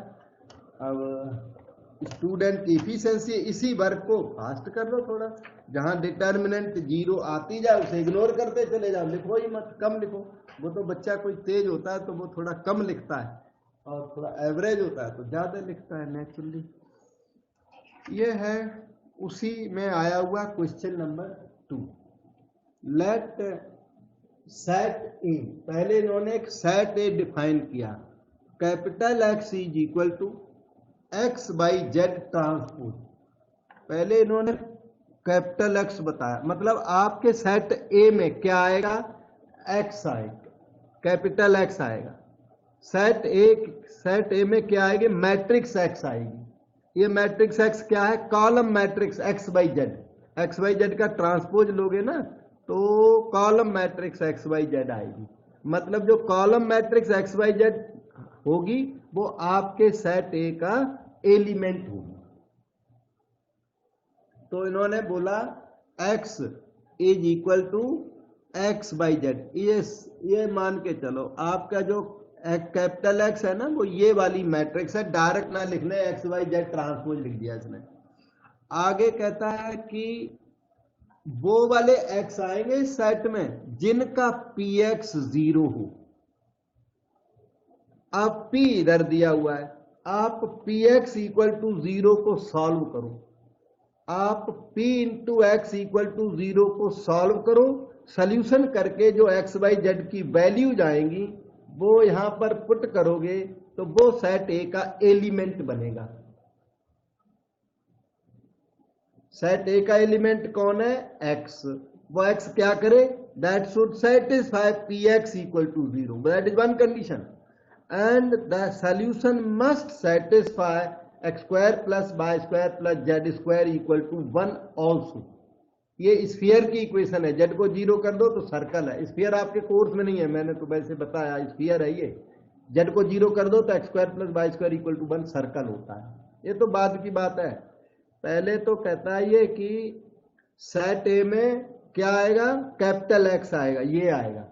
अब स्टूडेंट की इफिशिएंसी, इसी वर्क को फास्ट कर लो थोड़ा, जहां डिटर्मिनेंट जीरो आती जाए उसे इग्नोर करते चले जाओ, लिखो ही मत, कम लिखो। वो तो बच्चा कोई तेज होता है तो वो थोड़ा कम लिखता है, और थोड़ा एवरेज होता है तो ज्यादा लिखता है नेचुरली। ये है उसी में आया हुआ question number 2। Let set A, पहले इन्होंने एक सेट ए डिफाइन किया, capital X is equal to X Y Z transpose. पहले इन्होंने कैपिटल एक्स बताया, मतलब आपके सेट ए में क्या आएगा, एक्स आएगा, कैपिटल एक्स आएगा। सेट ए में क्या आएगी, मैट्रिक्स एक्स आएगी। ये मैट्रिक्स एक्स क्या है, column matrix x Y Z. X Y Z का ट्रांसपोज लोगे ना तो column matrix x Y Z आएगी। मतलब जो column matrix x Y Z होगी वो आपके सेट ए का एलिमेंट होगी। तो इन्होंने बोला x is equal to X Y Z, ये मान के चलो आपका जो कैपिटल एक्स है ना वो ये वाली मैट्रिक्स है, डायरेक्ट ना लिखने एक्स बाई जेड ट्रांसपोज लिख दिया इसने। आगे कहता है कि वो वाले x आएंगे सेट में जिनका px 0 हो। अब p इधर दिया हुआ है, आप px इक्वल टू 0 को सॉल्व करो, आप p into X equal to 0 को सॉल्व करो। सॉल्यूशन करके जो x बाई जेड की वैल्यू जाएंगी वो यहां पर पुट करोगे तो वो सेट ए का एलिमेंट बनेगा। सेट ए का एलिमेंट कौन है, x। वो x क्या करे, that should satisfy px equal to 0, that is one condition, and the solution must satisfy X square plus Y square plus Z square equal to 1 also. ये sphere की equation है, Z को 0 कर दो तो सर्कल है। स्फीयर आपके course में नहीं है, मैंने तो वैसे बताया, स्फीयर है ये। जेड को 0 कर दो तो x square plus Y square equal to 1 circle होता है। ये तो बाद की बात है, पहले तो कहता है ये कि सेट ए में क्या आएगा, कैपिटल एक्स आएगा, ये आएगा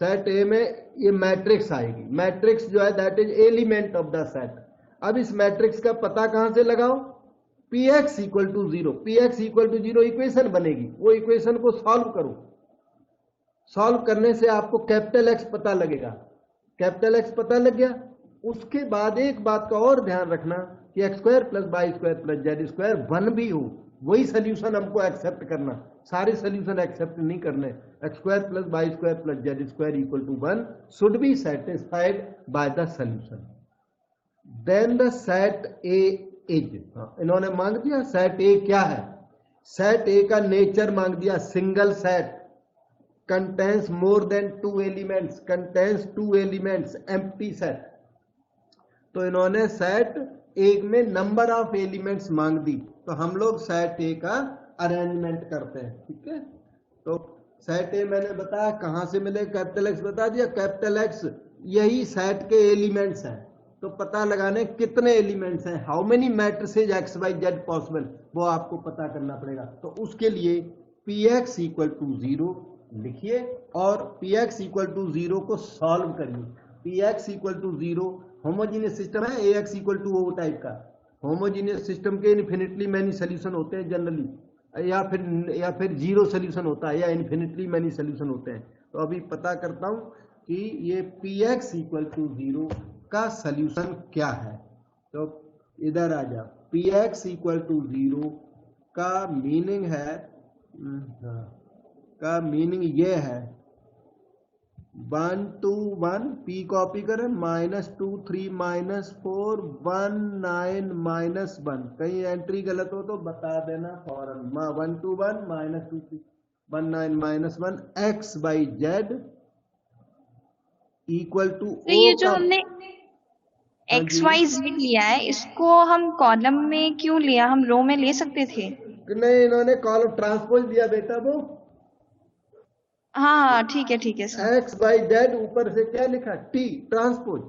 सेट ए में, ये मैट्रिक्स आएगी। मैट्रिक्स जो है that is element of the set. अब इस मैट्रिक्स का पता कहां से लगाओ, px equal to 0, px equal to 0 equation बनेगी, वो इक्वेशन को सॉल्व करो। सॉल्व करने से आपको कैपिटल एक्स पता लगेगा, कैपिटल एक्स पता लग गया। उसके बाद एक बात का और ध्यान रखना कि x square plus Y square plus Z square 1 भी हो, वही सोल्यूशन हमको एक्सेप्ट करना, सारे सोल्यूशन एक्सेप्ट नहीं करने। X square plus Y square plus Z square equal to 1 should be satisfied by the solution. Then the set A is, इन्होंने मांग दिया सेट ए क्या है, सेट ए का नेचर मांग दिया, सिंगल सेट, कंटेन्स मोर than 2 elements, contains 2 elements, empty set. तो इन्होंने सेट एक में नंबर ऑफ एलिमेंट्स मांग दी, तो हम लोग सेट ए का अरेंजमेंट करते हैं। ठीक है, तो सेट ए मैंने बताया कहां से मिले, कैपिटल एक्स बता दिया, कैपिटल एक्स यही सेट के एलिमेंट्स हैं। तो पता लगाने कितने एलिमेंट्स हैं, how many matrices x Y Z possible, वो आपको पता करना पड़ेगा। तो उसके लिए px इक्वल टू 0 लिखिए और px इक्वल टू 0 को सॉल्व करिए। px equal to 0 homogeneous system है, ax equal to o type का। होमोजीनियस सिस्टम के इन्फिनिटली मैनी सोल्यूशन होते हैं जनरली, या फिर जीरो सोल्यूशन होता है, या इन्फिनिटली मैनी सोल्यूशन होते हैं। तो अभी पता करता हूं कि ये px इक्वल टू 0 का सोल्यूशन क्या है। तो इधर आ जा, px इक्वल टू 0 का मीनिंग है, का मीनिंग ये है 1 2 1, p कॉपी करें, -2 3 -4 1 9 -1। कहीं एंट्री गलत हो तो बता देना फौरन। 1 2 1 -2 3 1 9 -1 x by z equal to तो ये जो हमने एक्स वाई जेड लिया है, इसको हम कॉलम में क्यों लिया, हम रो में ले सकते थे? नहीं, इन्होंने कॉलम ट्रांसपोज दिया बेटा, वो हाँ ठीक है सर। एक्स बाई जेड ऊपर से क्या लिखा, टी ट्रांसपोज।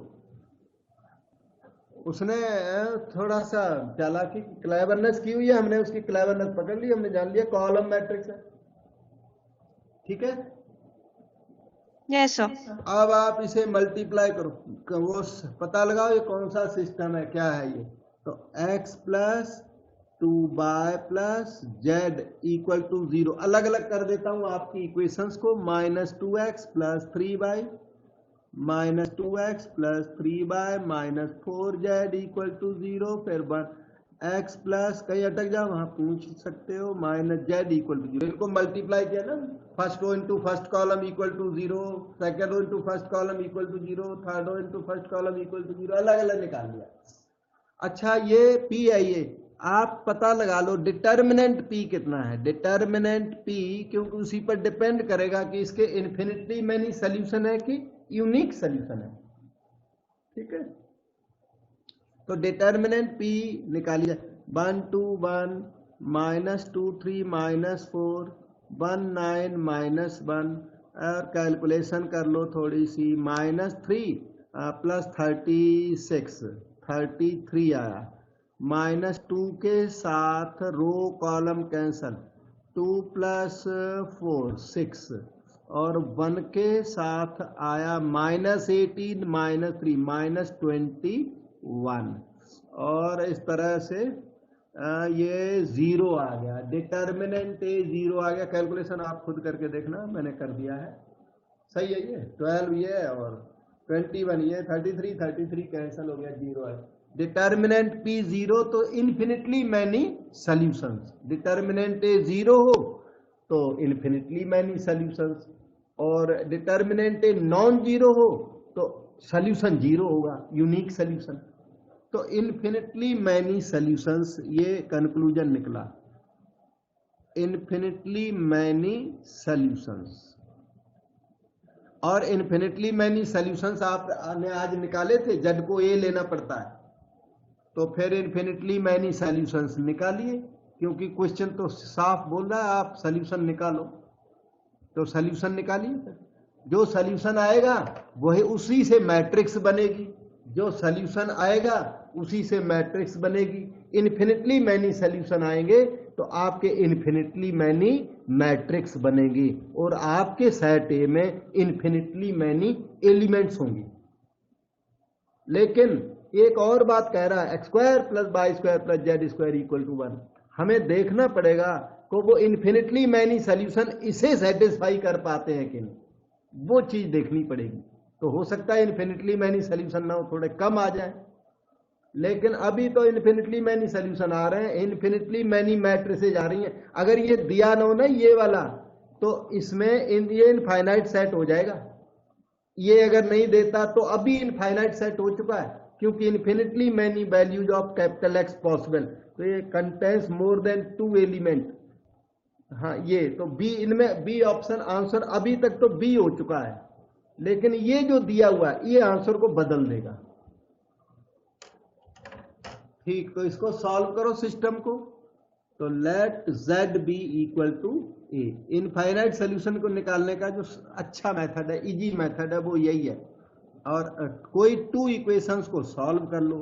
उसने थोड़ा सा चालाकी क्लेवरनेस की हुई है, हमने उसकी क्लेवरनेस पकड़ ली, हमने जान लिया कॉलम मैट्रिक्स है। ठीक है, यस सर। अब आप इसे मल्टीप्लाई करो, वो पता लगाओ ये कौन सा सिस्टम है, क्या है ये। तो x plus 2y plus z equal to 0, अलग अलग कर देता हूं आपकी इक्वेशंस को। -2x plus 3y minus 2x plus 3y minus 4z equal to 0, फिर 1x प्लस, कहीं अटक जाओ वहां पूछ सकते हो, माइनस जेड इक्वल टू 0। इनको मल्टीप्लाई किया ना, first row into first column equal to 0, second row into first column equal to 0, third row into first column equal to 0, अलग अलग निकाल लिया। अच्छा ये p है, ये आप पता लगा लो डिटर्मिनेंट p कितना है। डिटर्मिनेंट p क्योंकि उसी पर डिपेंड करेगा कि इसके इन्फिनिटली मैनी सोल्यूशन है कि यूनिक सोल्यूशन है। ठीक है, तो डिटर्मिनेंट p निकालिए। 1 2 1 -2 3 -4 1 9 -1, और कैलकुलेशन कर लो थोड़ी सी, -3 प्लस 33 आया, -2 के साथ रो कॉलम कैंसल, 2 प्लस 4 6, और 1 के साथ आया -18 -3 -21, और इस तरह से ये 0 आ गया। डिटर्मिनेंट ए 0 आ गया। कैलकुलेशन आप खुद करके देखना, मैंने कर दिया है। सही है, ये 12 ये और 21 ये, 33 कैंसिल हो गया, 0 है। डिटर्मिनेंट p 0 तो इन्फिनिटली मैनी सॉल्यूशंस। डिटर्मिनेंट ए 0 हो तो इन्फिनिटली मैनी सॉल्यूशंस, और डिटर्मिनेंट ए नॉन जीरो हो तो सॉल्यूशन 0 होगा, यूनिक सॉल्यूशन। तो इन्फिनिटली मैनी सॉल्यूशंस, ये कंक्लूजन निकला, इन्फिनिटली मैनी सॉल्यूशंस। और इन्फिनिटली मैनी सॉल्यूशंस आपने आज निकाले थे, जेड को ए लेना पड़ता है, तो फिर इन्फिनिटली मैनी सॉल्यूशंस निकालिए, क्योंकि क्वेश्चन तो साफ बोल रहा है आप सॉल्यूशन निकालो, तो सॉल्यूशन निकालिए। जो सॉल्यूशन आएगा वही उसी से मैट्रिक्स बनेगी, जो सॉल्यूशन आएगा उसी से मैट्रिक्स बनेगी। इन्फिनिटली मैनी सॉल्यूशन आएंगे तो आपके इन्फिनिटली मैनी मैट्रिक्स बनेगी, और आपके सेट ए में इन्फिनिटली मैनी एलिमेंट्स होंगी। लेकिन एक और बात कह रहा है, x square plus Y square plus Z square equal to 1। हमें देखना पड़ेगा कि वो इन्फिनिटली मैनी सॉल्यूशन इसे सेटिस्फाई कर पाते हैं कि नहीं, वो चीज देखनी पड़ेगी। तो हो सकता है इन्फिनिटली मैनी सॉल्यूशन ना हो, थोड़े कम आ जाए, लेकिन अभी तो इन्फिनिटली मैनी सॉल्यूशन आ रहे हैं, इन्फिनिटली मैनी मैट्रिसेज आ रही हैं। अगर ये दिया ना हो ना ये वाला, तो इसमें ये इनफाइनाइट सेट हो जाएगा। ये अगर नहीं देता तो अभी इनफाइनाइट सेट हो चुका है, क्योंकि infinitely many values of capital x possible, तो ये कंटेन्स मोर देन 2 एलिमेंट। हाँ, ये तो बी, इनमें बी ऑप्शन आंसर अभी तक तो बी हो चुका है, लेकिन ये जो दिया हुआ है ये आंसर को बदल देगा। ठीक, तो इसको सॉल्व करो सिस्टम को। तो let z be equal to a. Infinite solution को निकालने का जो अच्छा मेथड है, इजी मेथड है, वो यही है। और कोई 2 इक्वेशंस को सॉल्व कर लो,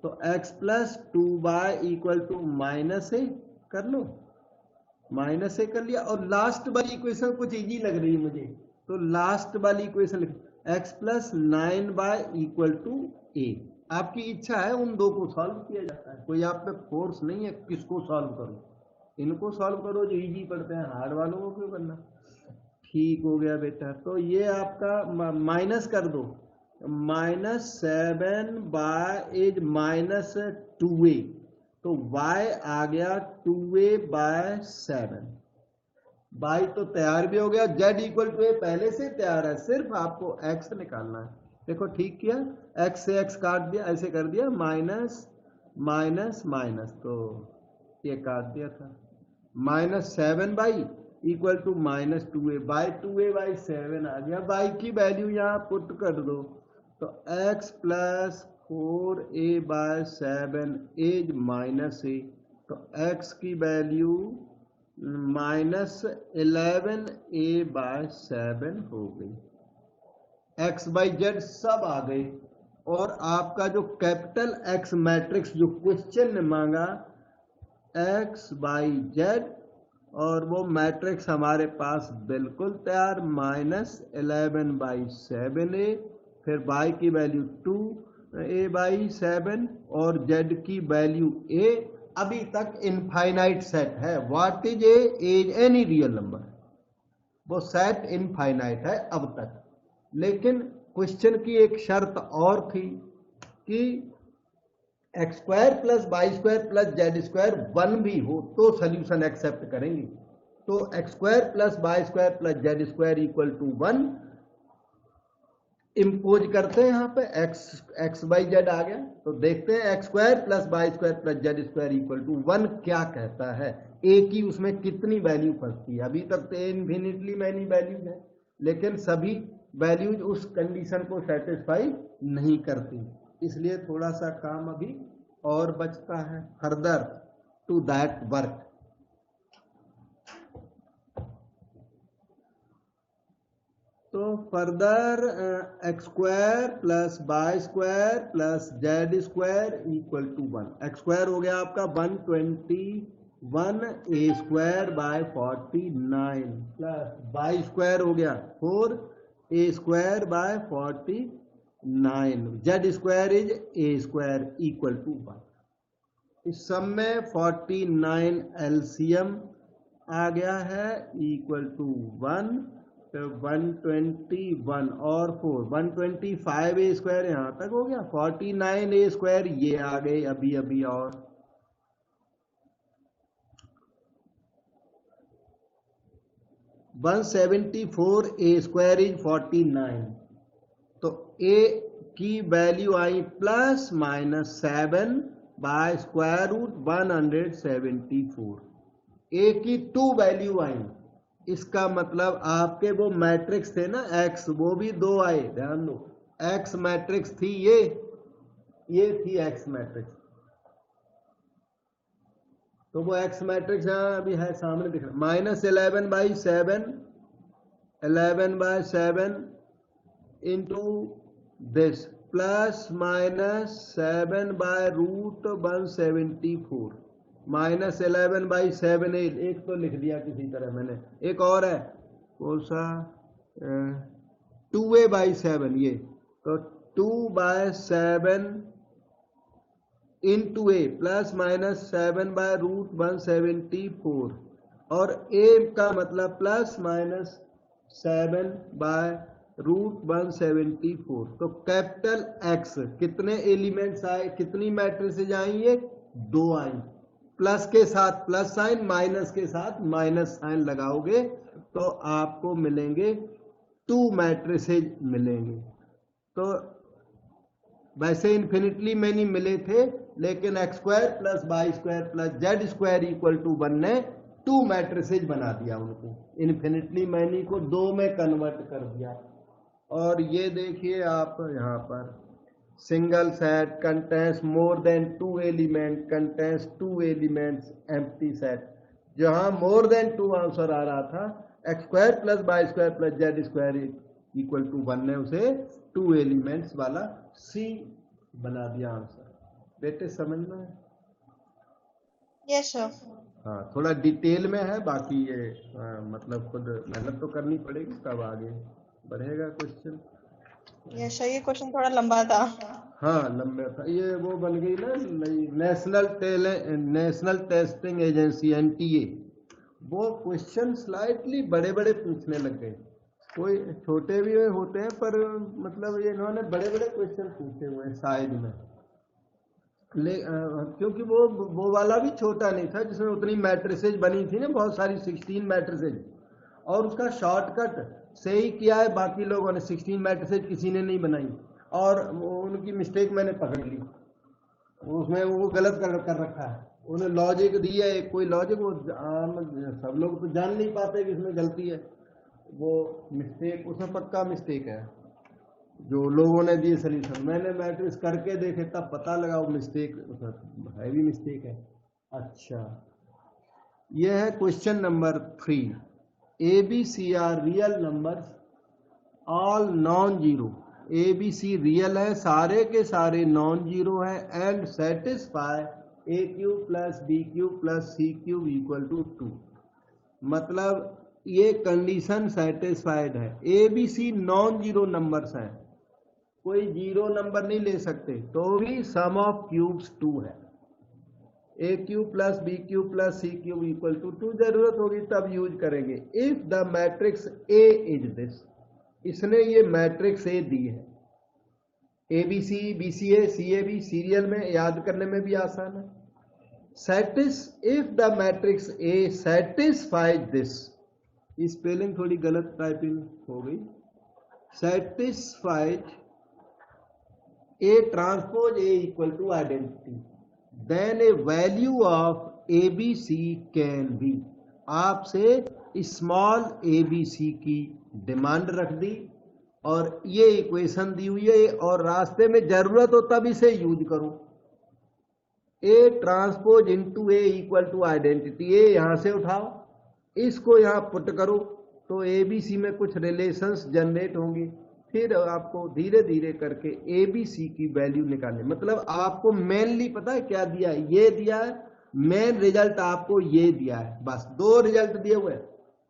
तो x plus 2y equal to -a कर लो, -a कर लिया। और लास्ट वाली इक्वेशन कुछ इजी लग रही है मुझे, तो लास्ट वाली इक्वेशन लिख, x plus 9y equal to a। आपकी इच्छा है उन दो को सॉल्व किया जाता है, कोई आप पे फोर्स नहीं है किसको सॉल्व करो, इनको सॉल्व करो जो इजी पढ़ते हैं, हार्ड वालों को क्यों करना। ठीक हो गया बेटा, तो ये आपका माइनस कर दो, -7 बाय एज -2a, तो y आ गया 2a/7। y तो तैयार भी हो गया, z इक्वल टू a पहले से तैयार है, सिर्फ आपको x निकालना है। देखो ठीक किया, x से x काट दिया, ऐसे कर दिया, माइनस माइनस माइनस, तो ये काट दिया था, -7y equal to -2a by 2a/7 आ गया। y की वैल्यू यहाँ पुट कर दो, तो x plus 4a/7 as -a, तो x की वैल्यू माइनस 11a/7 हो गई। एक्स बाई जेड सब आ गए और आपका जो कैपिटल एक्स मैट्रिक्स जो क्वेश्चन ने मांगा एक्स बाई जेड और वो मैट्रिक्स हमारे पास बिल्कुल तैयार -11/7a, फिर y की वैल्यू 2a/7 और z की वैल्यू a। अभी तक इनफाइनाइट सेट है। What is a as any real number, वो सेट इनफाइनाइट है अब तक। लेकिन क्वेश्चन की एक शर्त और थी कि x square plus Y square plus Z square 1 भी हो तो सोल्यूशन एक्सेप्ट करेंगे। तो x square plus Y square plus Z square equal to 1 impose करते हैं। यहाँ पे एक्स बाई जेड आ गया तो देखते हैं x square plus Y square plus Z square equal to 1 क्या कहता है। ए की उसमें कितनी वैल्यू फंसती है। अभी तक तो इन्फिनिटली मैनी वैल्यूज है लेकिन सभी वैल्यूज उस कंडीशन को सेटिस्फाई नहीं करती, इसलिए थोड़ा सा काम अभी और बचता है फर्दर टू दैट वर्क। तो further x square plus Y square plus Z square equal to 1। X square हो गया आपका 121 a square by 49 plus Y square हो गया 4 a square by 49, z square is a square equal to 1। इस सब में 49 LCM आ गया है इक्वल टू 1, तो 121 और 4 125 ए स्क्वायर यहां तक हो गया, 49 ए स्क्वायर ये आ गए अभी अभी और 174 ए स्क्वायर इज 49। तो ए की वैल्यू आई plus minus 7 by square root 174। A की 2 वैल्यू आई, इसका मतलब आपके वो मैट्रिक्स थे ना एक्स, वो भी 2 आए। ध्यान दो एक्स मैट्रिक्स थी ये थी एक्स मैट्रिक्स। तो वो एक्स मैट्रिक्स यहां अभी है सामने दिख रहा, -11/7 into this plus minus 7 by root 174 -11/7 एक तो लिख दिया किसी तरह मैंने, एक और है कौन सा 2a/7 ये, तो 2/7 into a plus minus 7 by root 174 और ए का मतलब प्लस माइनस 7 बाय रूट 174। तो कैपिटल एक्स कितने एलिमेंट्स आए, कितनी मैट्रिसेज आई, ये 2 आई। प्लस के साथ प्लस साइन, माइनस के साथ माइनस साइन लगाओगे तो आपको मिलेंगे 2 मैट्रिसेज मिलेंगे। तो वैसे इन्फिनिटली मैनी मिले थे लेकिन x square plus Y square plus Z square equal to 1 ने 2 मैट्रिसेज बना दिया उनको, इन्फिनिटली मैनी को 2 में कन्वर्ट कर दिया। और ये देखिए आप यहाँ पर single set contains more than 2 element, contains 2 elements, empty set. जहां मोर देन 2 आंसर आ रहा था, x square plus Y square plus Z square equal to 1 ने उसे 2 एलिमेंट्स वाला सी बना दिया आंसर। बेटे समझना है? Yes sir. हाँ थोड़ा डिटेल में है, बाकी ये मतलब खुद मेहनत तो करनी पड़ेगी तब आगे बढ़ेगा क्वेश्चन। यस सर, ये क्वेश्चन थोड़ा लंबा था। हाँ लंबा था, ये वो बन गई ना नेशनल टेस्टिंग एजेंसी NTA, वो क्वेश्चन स्लाइटली बड़े बड़े पूछने लग गए। कोई छोटे भी होते हैं पर मतलब ये इन्होंने बड़े बड़े क्वेश्चन पूछे हुए हैं साइज में। क्योंकि वो वाला भी छोटा नहीं था जिसमें उतनी मैट्रिसेज बनी थी ना, बहुत सारी 16 मैट्रिसेज, और उसका शॉर्टकट से ही किया है। बाकी लोगों ने 16 मैट्रिसेज किसी ने नहीं बनाई और उनकी मिस्टेक मैंने पकड़ ली, उसमें वो गलत कर रखा है। उन्हें लॉजिक दिया है, कोई लॉजिक वो सब लोग तो जान नहीं पाते कि इसमें गलती है, वो मिस्टेक उसमें पक्का मिस्टेक है जो लोगों ने दिए सोल्यूशन। मैंने मैट्रिक्स करके देखे तब पता लगा वो मिस्टेक हैवी मिस्टेक है। अच्छा यह है question number 3। A B c are real numbers all non zero. A B c real है, सारे के सारे नॉन जीरो है, and satisfy a cube plus b cube plus c cube equal to 2। मतलब ये कंडीशन सेटिस्फाइड है। A B c non zero numbers हैं, कोई जीरो नंबर नहीं ले सकते, तो भी सम ऑफ क्यूब्स 2 है। A cube plus b cube plus c cube equal to 2 जरूरत होगी तब यूज करेंगे। If the matrix a is this, इसने ये मैट्रिक्स ए दी है, a B c b c a c a b, serial में याद करने में भी आसान है। If the matrix a satisfies this, spelling थोड़ी गलत टाइपिंग हो गई, satisfies a transpose a equal to identity, then A value of a B c can be. आपसे स्मॉल ए बी सी की डिमांड रख दी और ये इक्वेशन दी हुई है, और रास्ते में जरूरत हो तब इसे यूज करो। A transpose into a equal to identity, a यहां से उठाओ, इसको यहां पुट करो, तो ए बी सी में कुछ रिलेशंस जनरेट होंगे, फिर आपको धीरे धीरे करके ए बी सी की वैल्यू निकालनी। मतलब आपको मेनली पता है क्या दिया है, ये दिया है, मेन रिजल्ट आपको ये दिया है, बस 2 रिजल्ट दिए हुए हैं,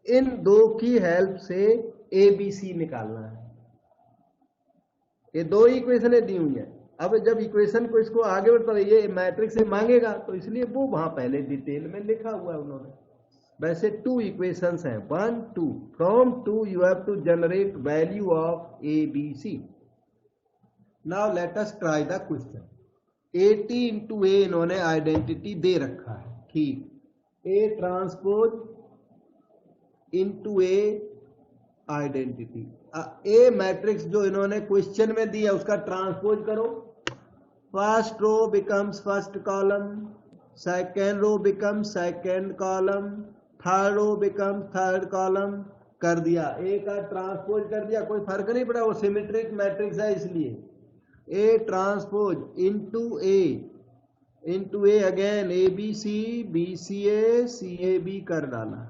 इन 2 की हेल्प से ए बी सी निकालना है। ये 2 इक्वेशनें दी हुई हैं। अब जब इक्वेशन को इसको आगे बढ़ता ये मैट्रिक्स से मांगेगा, तो इसलिए वो वहां पहले डिटेल में लिखा हुआ है उन्होंने। वैसे 2 इक्वेशंस हैं, 1 2, from 2 you have to generate value of a B c. Now let us try the question. 80 into a इन्होंने आइडेंटिटी दे रखा है, ठीक। A transpose into a identity, a matrix जो इन्होंने क्वेश्चन में दिया उसका ट्रांसपोज करो। First row becomes first column, second row becomes second column, third row becomes third column. कर दिया, ए का ट्रांसपोज कर दिया, कोई फर्क नहीं पड़ा, वो सिमेट्रिक मैट्रिक्स है इसलिए। A transpose into a again a B c a b कर डाला,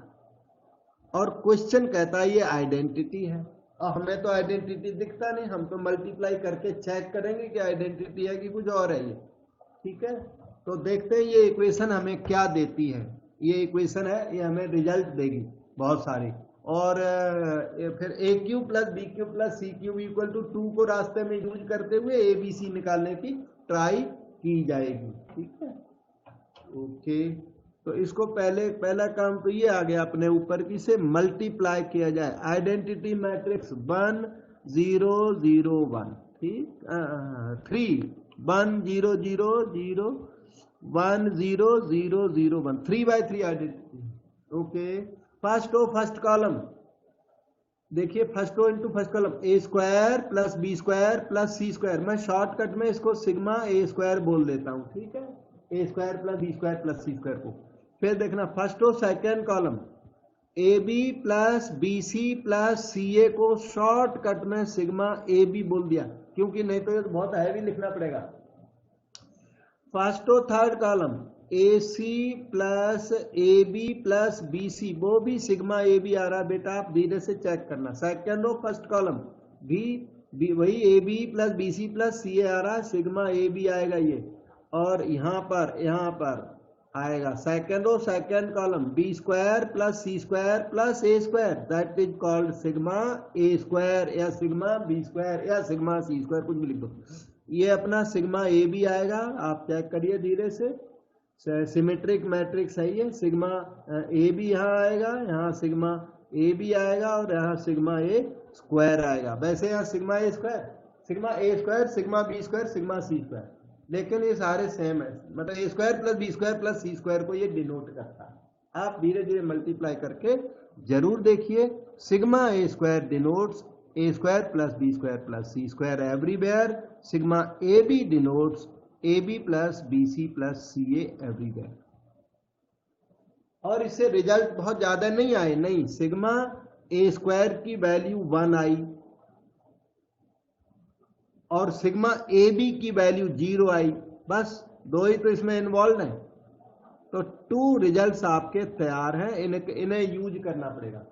और क्वेश्चन कहता है ये आइडेंटिटी है। और हमें तो आइडेंटिटी दिखता नहीं, हम तो मल्टीप्लाई करके चेक करेंगे कि आइडेंटिटी है कि कुछ और है ये, ठीक है। तो देखते हैं ये इक्वेशन हमें क्या देती है। ये इक्वेशन है, ये हमें रिजल्ट देगी बहुत सारे। और फिर a cube plus b cube plus c cube equal to 2 को रास्ते में यूज करते हुए ए बी सी निकालने की ट्राई की जाएगी, ठीक है। ओके, तो इसको पहला काम तो ये आ गया अपने ऊपर की, से मल्टीप्लाई किया जाए। आइडेंटिटी मैट्रिक्स 1 0 0 1, ठीक, 3 1 0 0 0 1 0 0 0 1, 3/3 identity. Okay, first row first column, देखिए first row into first column, a square plus B square plus C square. मैं शॉर्टकट में इसको सिग्मा ए स्क्वायर बोल देता हूं, ठीक है, a square plus B square plus C square को। फिर देखना first row second column, a B plus B C plus C a को शॉर्टकट में सिग्मा ए बी बोल दिया, क्योंकि नहीं तो ये तो बहुत हैवी लिखना पड़ेगा। First row third column, a c plus a B plus B c, वो भी सिग्मा ए बी आ रहा है बेटा, आप धीरे से चेक करना। सेकेंड रो फर्स्ट कॉलम भी वही a B plus B C plus C a आ रहा है, सिग्मा ए बी आएगा ये। और यहाँ पर आएगा second row second column, b square plus C square plus a square, that is called sigma a square या सिग्मा बी स्क्वायर या सिग्मा सी स्क्वायर, कुछ भी लिख दो। ये अपना सिग्मा ए बी आएगा, आप चेक करिए धीरे से, सिमेट्रिक मैट्रिक्स है ये। सिग्मा ए बी यहाँ आएगा, यहाँ सिग्मा ए बी आएगा, और यहाँ सिग्मा ए स्क्वायर आएगा। वैसे यहाँ sigma a square sigma b square sigma c square, लेकिन ये सारे सेम है, मतलब a square plus B square plus C square को ये डिनोट करता है। आप धीरे धीरे मल्टीप्लाई करके जरूर देखिए। Sigma a square denotes a square plus B square plus C square everywhere. Sigma a b denotes a B plus B C plus C a everywhere. और इससे रिजल्ट बहुत ज्यादा नहीं आए, नहीं, सिग्मा ए स्क्वायर की वैल्यू 1 आई और सिग्मा ए बी की वैल्यू 0 आई, बस 2 ही तो इसमें इन्वॉल्व है। तो 2 रिजल्ट्स आपके तैयार हैं, इन्हें यूज करना पड़ेगा।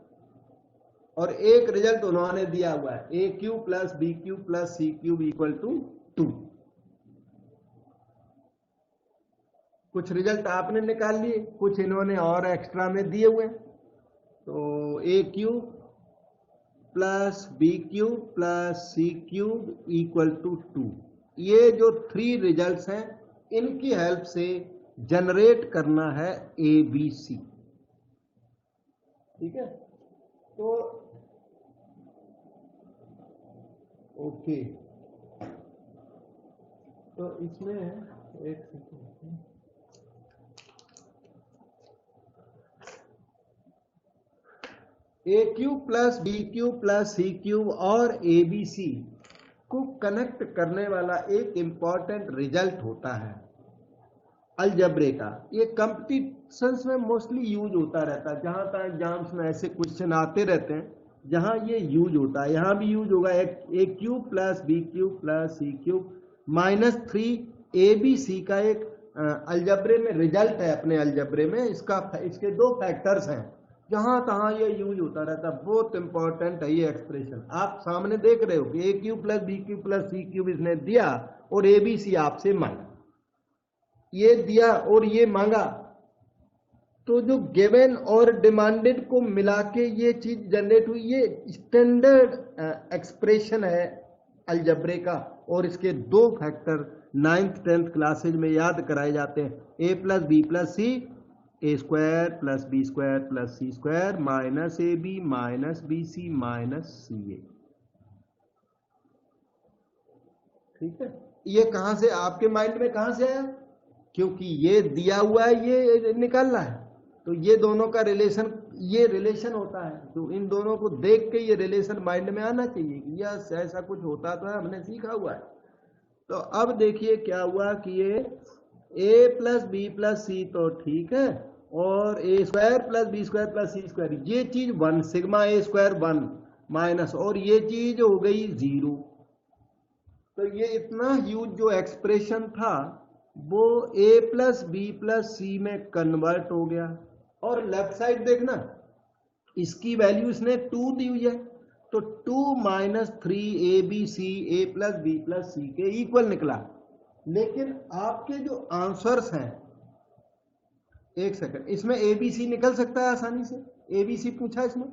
और एक रिजल्ट उन्होंने दिया हुआ है a cube plus b cube plus c cube equal to 2। कुछ रिजल्ट आपने निकाल लिए, कुछ इन्होंने और एक्स्ट्रा में दिए हुए। तो a cube plus b cube plus c cube equal to 2, ये जो 3 रिजल्ट्स हैं इनकी हेल्प से जनरेट करना है ए बी सी। ठीक है, तो ओके, तो इसमें एक second, a cube plus b cube plus c cube और ए बी सी को कनेक्ट करने वाला एक इंपॉर्टेंट रिजल्ट होता है अलजेब्रे का। ये कंपटीशंस में मोस्टली यूज होता रहता है, जहां तक एग्जाम्स में ऐसे क्वेश्चन आते रहते हैं जहां ये यूज होता है। यहां भी यूज होगा, a cube plus b cube plus c cube minus 3 A B c का एक अलजेब्रे में रिजल्ट है। अपने अलजेब्रे में इसके 2 फैक्टर्स हैं, जहां तहां ये यूज होता रहता है। बहुत इंपॉर्टेंट है ये एक्सप्रेशन। आप सामने देख रहे हो कि a cube plus b cube plus c cube इसने दिया और ए बी सी आपसे मांगा, ये दिया और ये मांगा, तो जो गिवन और डिमांडेड को मिला के ये चीज जनरेट हुई, ये स्टैंडर्ड एक्सप्रेशन है अलजेब्रे का। और इसके 2 फैक्टर 9th 10th क्लासेज में याद कराए जाते हैं, a plus B plus C, a square plus B square plus C square minus a b minus b c minus c a. ठीक है, ये कहां से आपके माइंड में कहां से आया? क्योंकि ये दिया हुआ है, ये निकालना है, तो ये दोनों का रिलेशन, ये रिलेशन होता है। तो इन दोनों को देख के ये रिलेशन माइंड में आना चाहिए कि यस ऐसा कुछ होता तो है, हमने सीखा हुआ है। तो अब देखिए क्या हुआ कि ये ए प्लस बी प्लस सी तो ठीक है, और a square plus B square plus C square, ये चीज 1 सिग्मा ए स्क्वायर 1 माइनस, और ये चीज हो गई 0। तो ये इतना ह्यूज जो एक्सप्रेशन था वो ए प्लस बी प्लस सी में कन्वर्ट हो गया। और लेफ्ट साइड देखना, इसकी वैल्यू इसने 2 दी हुई है, तो 2 minus 3 A B c a plus B plus c के इक्वल निकला। लेकिन आपके जो आंसर्स हैं, एक सेकंड, इसमें ए बी सी निकल सकता है आसानी से, ए बी सी पूछा इसमें,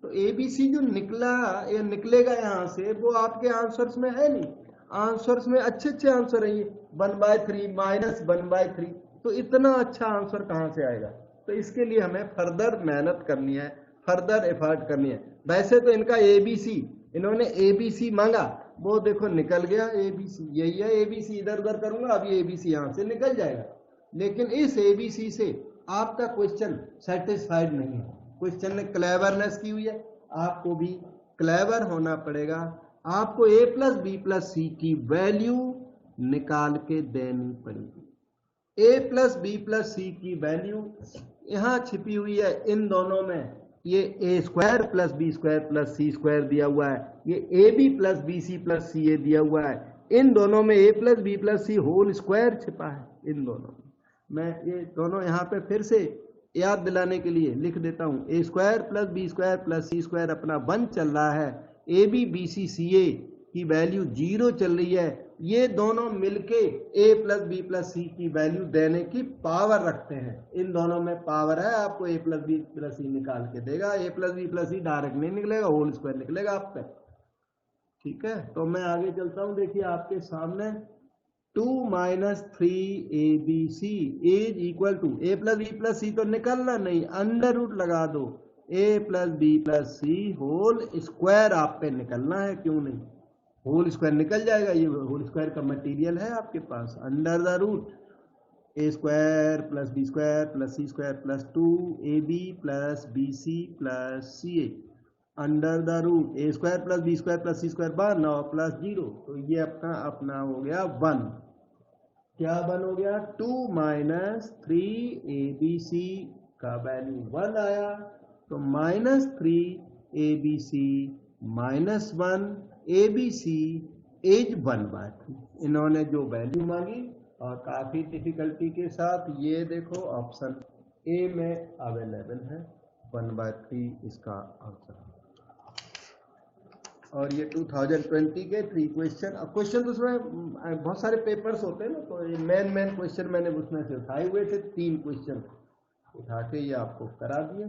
तो ए बी सी जो निकला या निकलेगा यहां से, वो आपके आंसर्स में है नहीं। आंसर्स में अच्छे अच्छे आंसर है, 1/3 माइनस 1/3, तो इतना अच्छा आंसर कहां से आएगा? तो इसके लिए हमें फर्दर मेहनत करनी है, फर्दर एफर्ट करनी है। वैसे तो इनका ए बी सी, इन्होंने ए बी सी मांगा, वो देखो निकल गया ए बी सी, यही है ए बी सी, इधर उधर करूंगा अभी ए बी सी यहां से निकल जाएगा। लेकिन इस ए बी सी से आपका क्वेश्चन सेटिस्फाइड नहीं है, क्वेश्चन ने क्लेवरनेस की हुई है, आपको भी क्लेवर होना पड़ेगा। आपको ए प्लस बी प्लस सी की वैल्यू निकाल के देनी पड़ेगी। ए प्लस बी प्लस सी की वैल्यू यहां छिपी हुई है इन दोनों में। ये A square plus B square plus C square दिया हुआ है, ये A B plus B C plus C A दिया हुआ है। इन दोनों में A plus B plus C whole square छिपा है इन दोनों में। मैं ये दोनों यहाँ पे फिर से याद दिलाने के लिए लिख देता हूँ, A square plus B square plus C square अपना 1 चल रहा है, ए बी बी सी सी ए की वैल्यू 0 चल रही है। ये दोनों मिलके ए प्लस बी प्लस सी की वैल्यू देने की पावर रखते हैं। इन दोनों में पावर है, आपको ए प्लस बी प्लस सी निकाल के देगा। ए प्लस बी प्लस सी डायरेक्ट नहीं निकलेगा, होल स्क्वायर निकलेगा आपका। ठीक है, तो मैं आगे चलता हूं। देखिए आपके सामने 2 minus 3 A B C is equal to, A plus B plus सी तो निकलना नहीं, अंडर रूट लगा दो, A plus B plus C whole square आप पे निकलना है, क्यों नहीं, होल स्क्वायर निकल जाएगा। ये होल स्क्वायर का मटेरियल है आपके पास, under the root A square plus B square plus C square plus 2 A B plus B C plus C A under the root A square plus B square plus C square 1 और plus 0, तो ये अपना हो गया 1। क्या 1 हो गया? 2 minus 3 A B c का वैल्यू 1 आया, तो minus 3 A B c minus 1 a B C is 1/3। इन्होंने जो वैल्यू मांगी और काफ़ी डिफ़िकल्टी के साथ ये देखो ऑप्शन ए में अवेलेबल है 1/3 इसका आंसर। और ये 2020 के 3 क्वेश्चन। अब क्वेश्चन तो उसमें बहुत सारे पेपर्स होते हैं ना, तो ये मेन क्वेश्चन मैंने उसमें से उठाए हुए थे, 3 क्वेश्चन उठा के ये आपको करा दिए।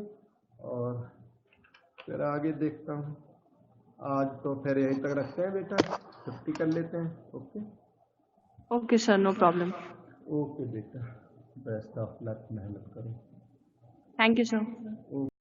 और फिर आगे देखता हूँ। आज तो फिर यहीं तक रखते हैं बेटा, छुट्टी कर लेते हैं। Okay okay sir, no problem. Okay बेटा, बेस्ट ऑफ लक, मेहनत करो। Thank you sir. ओके।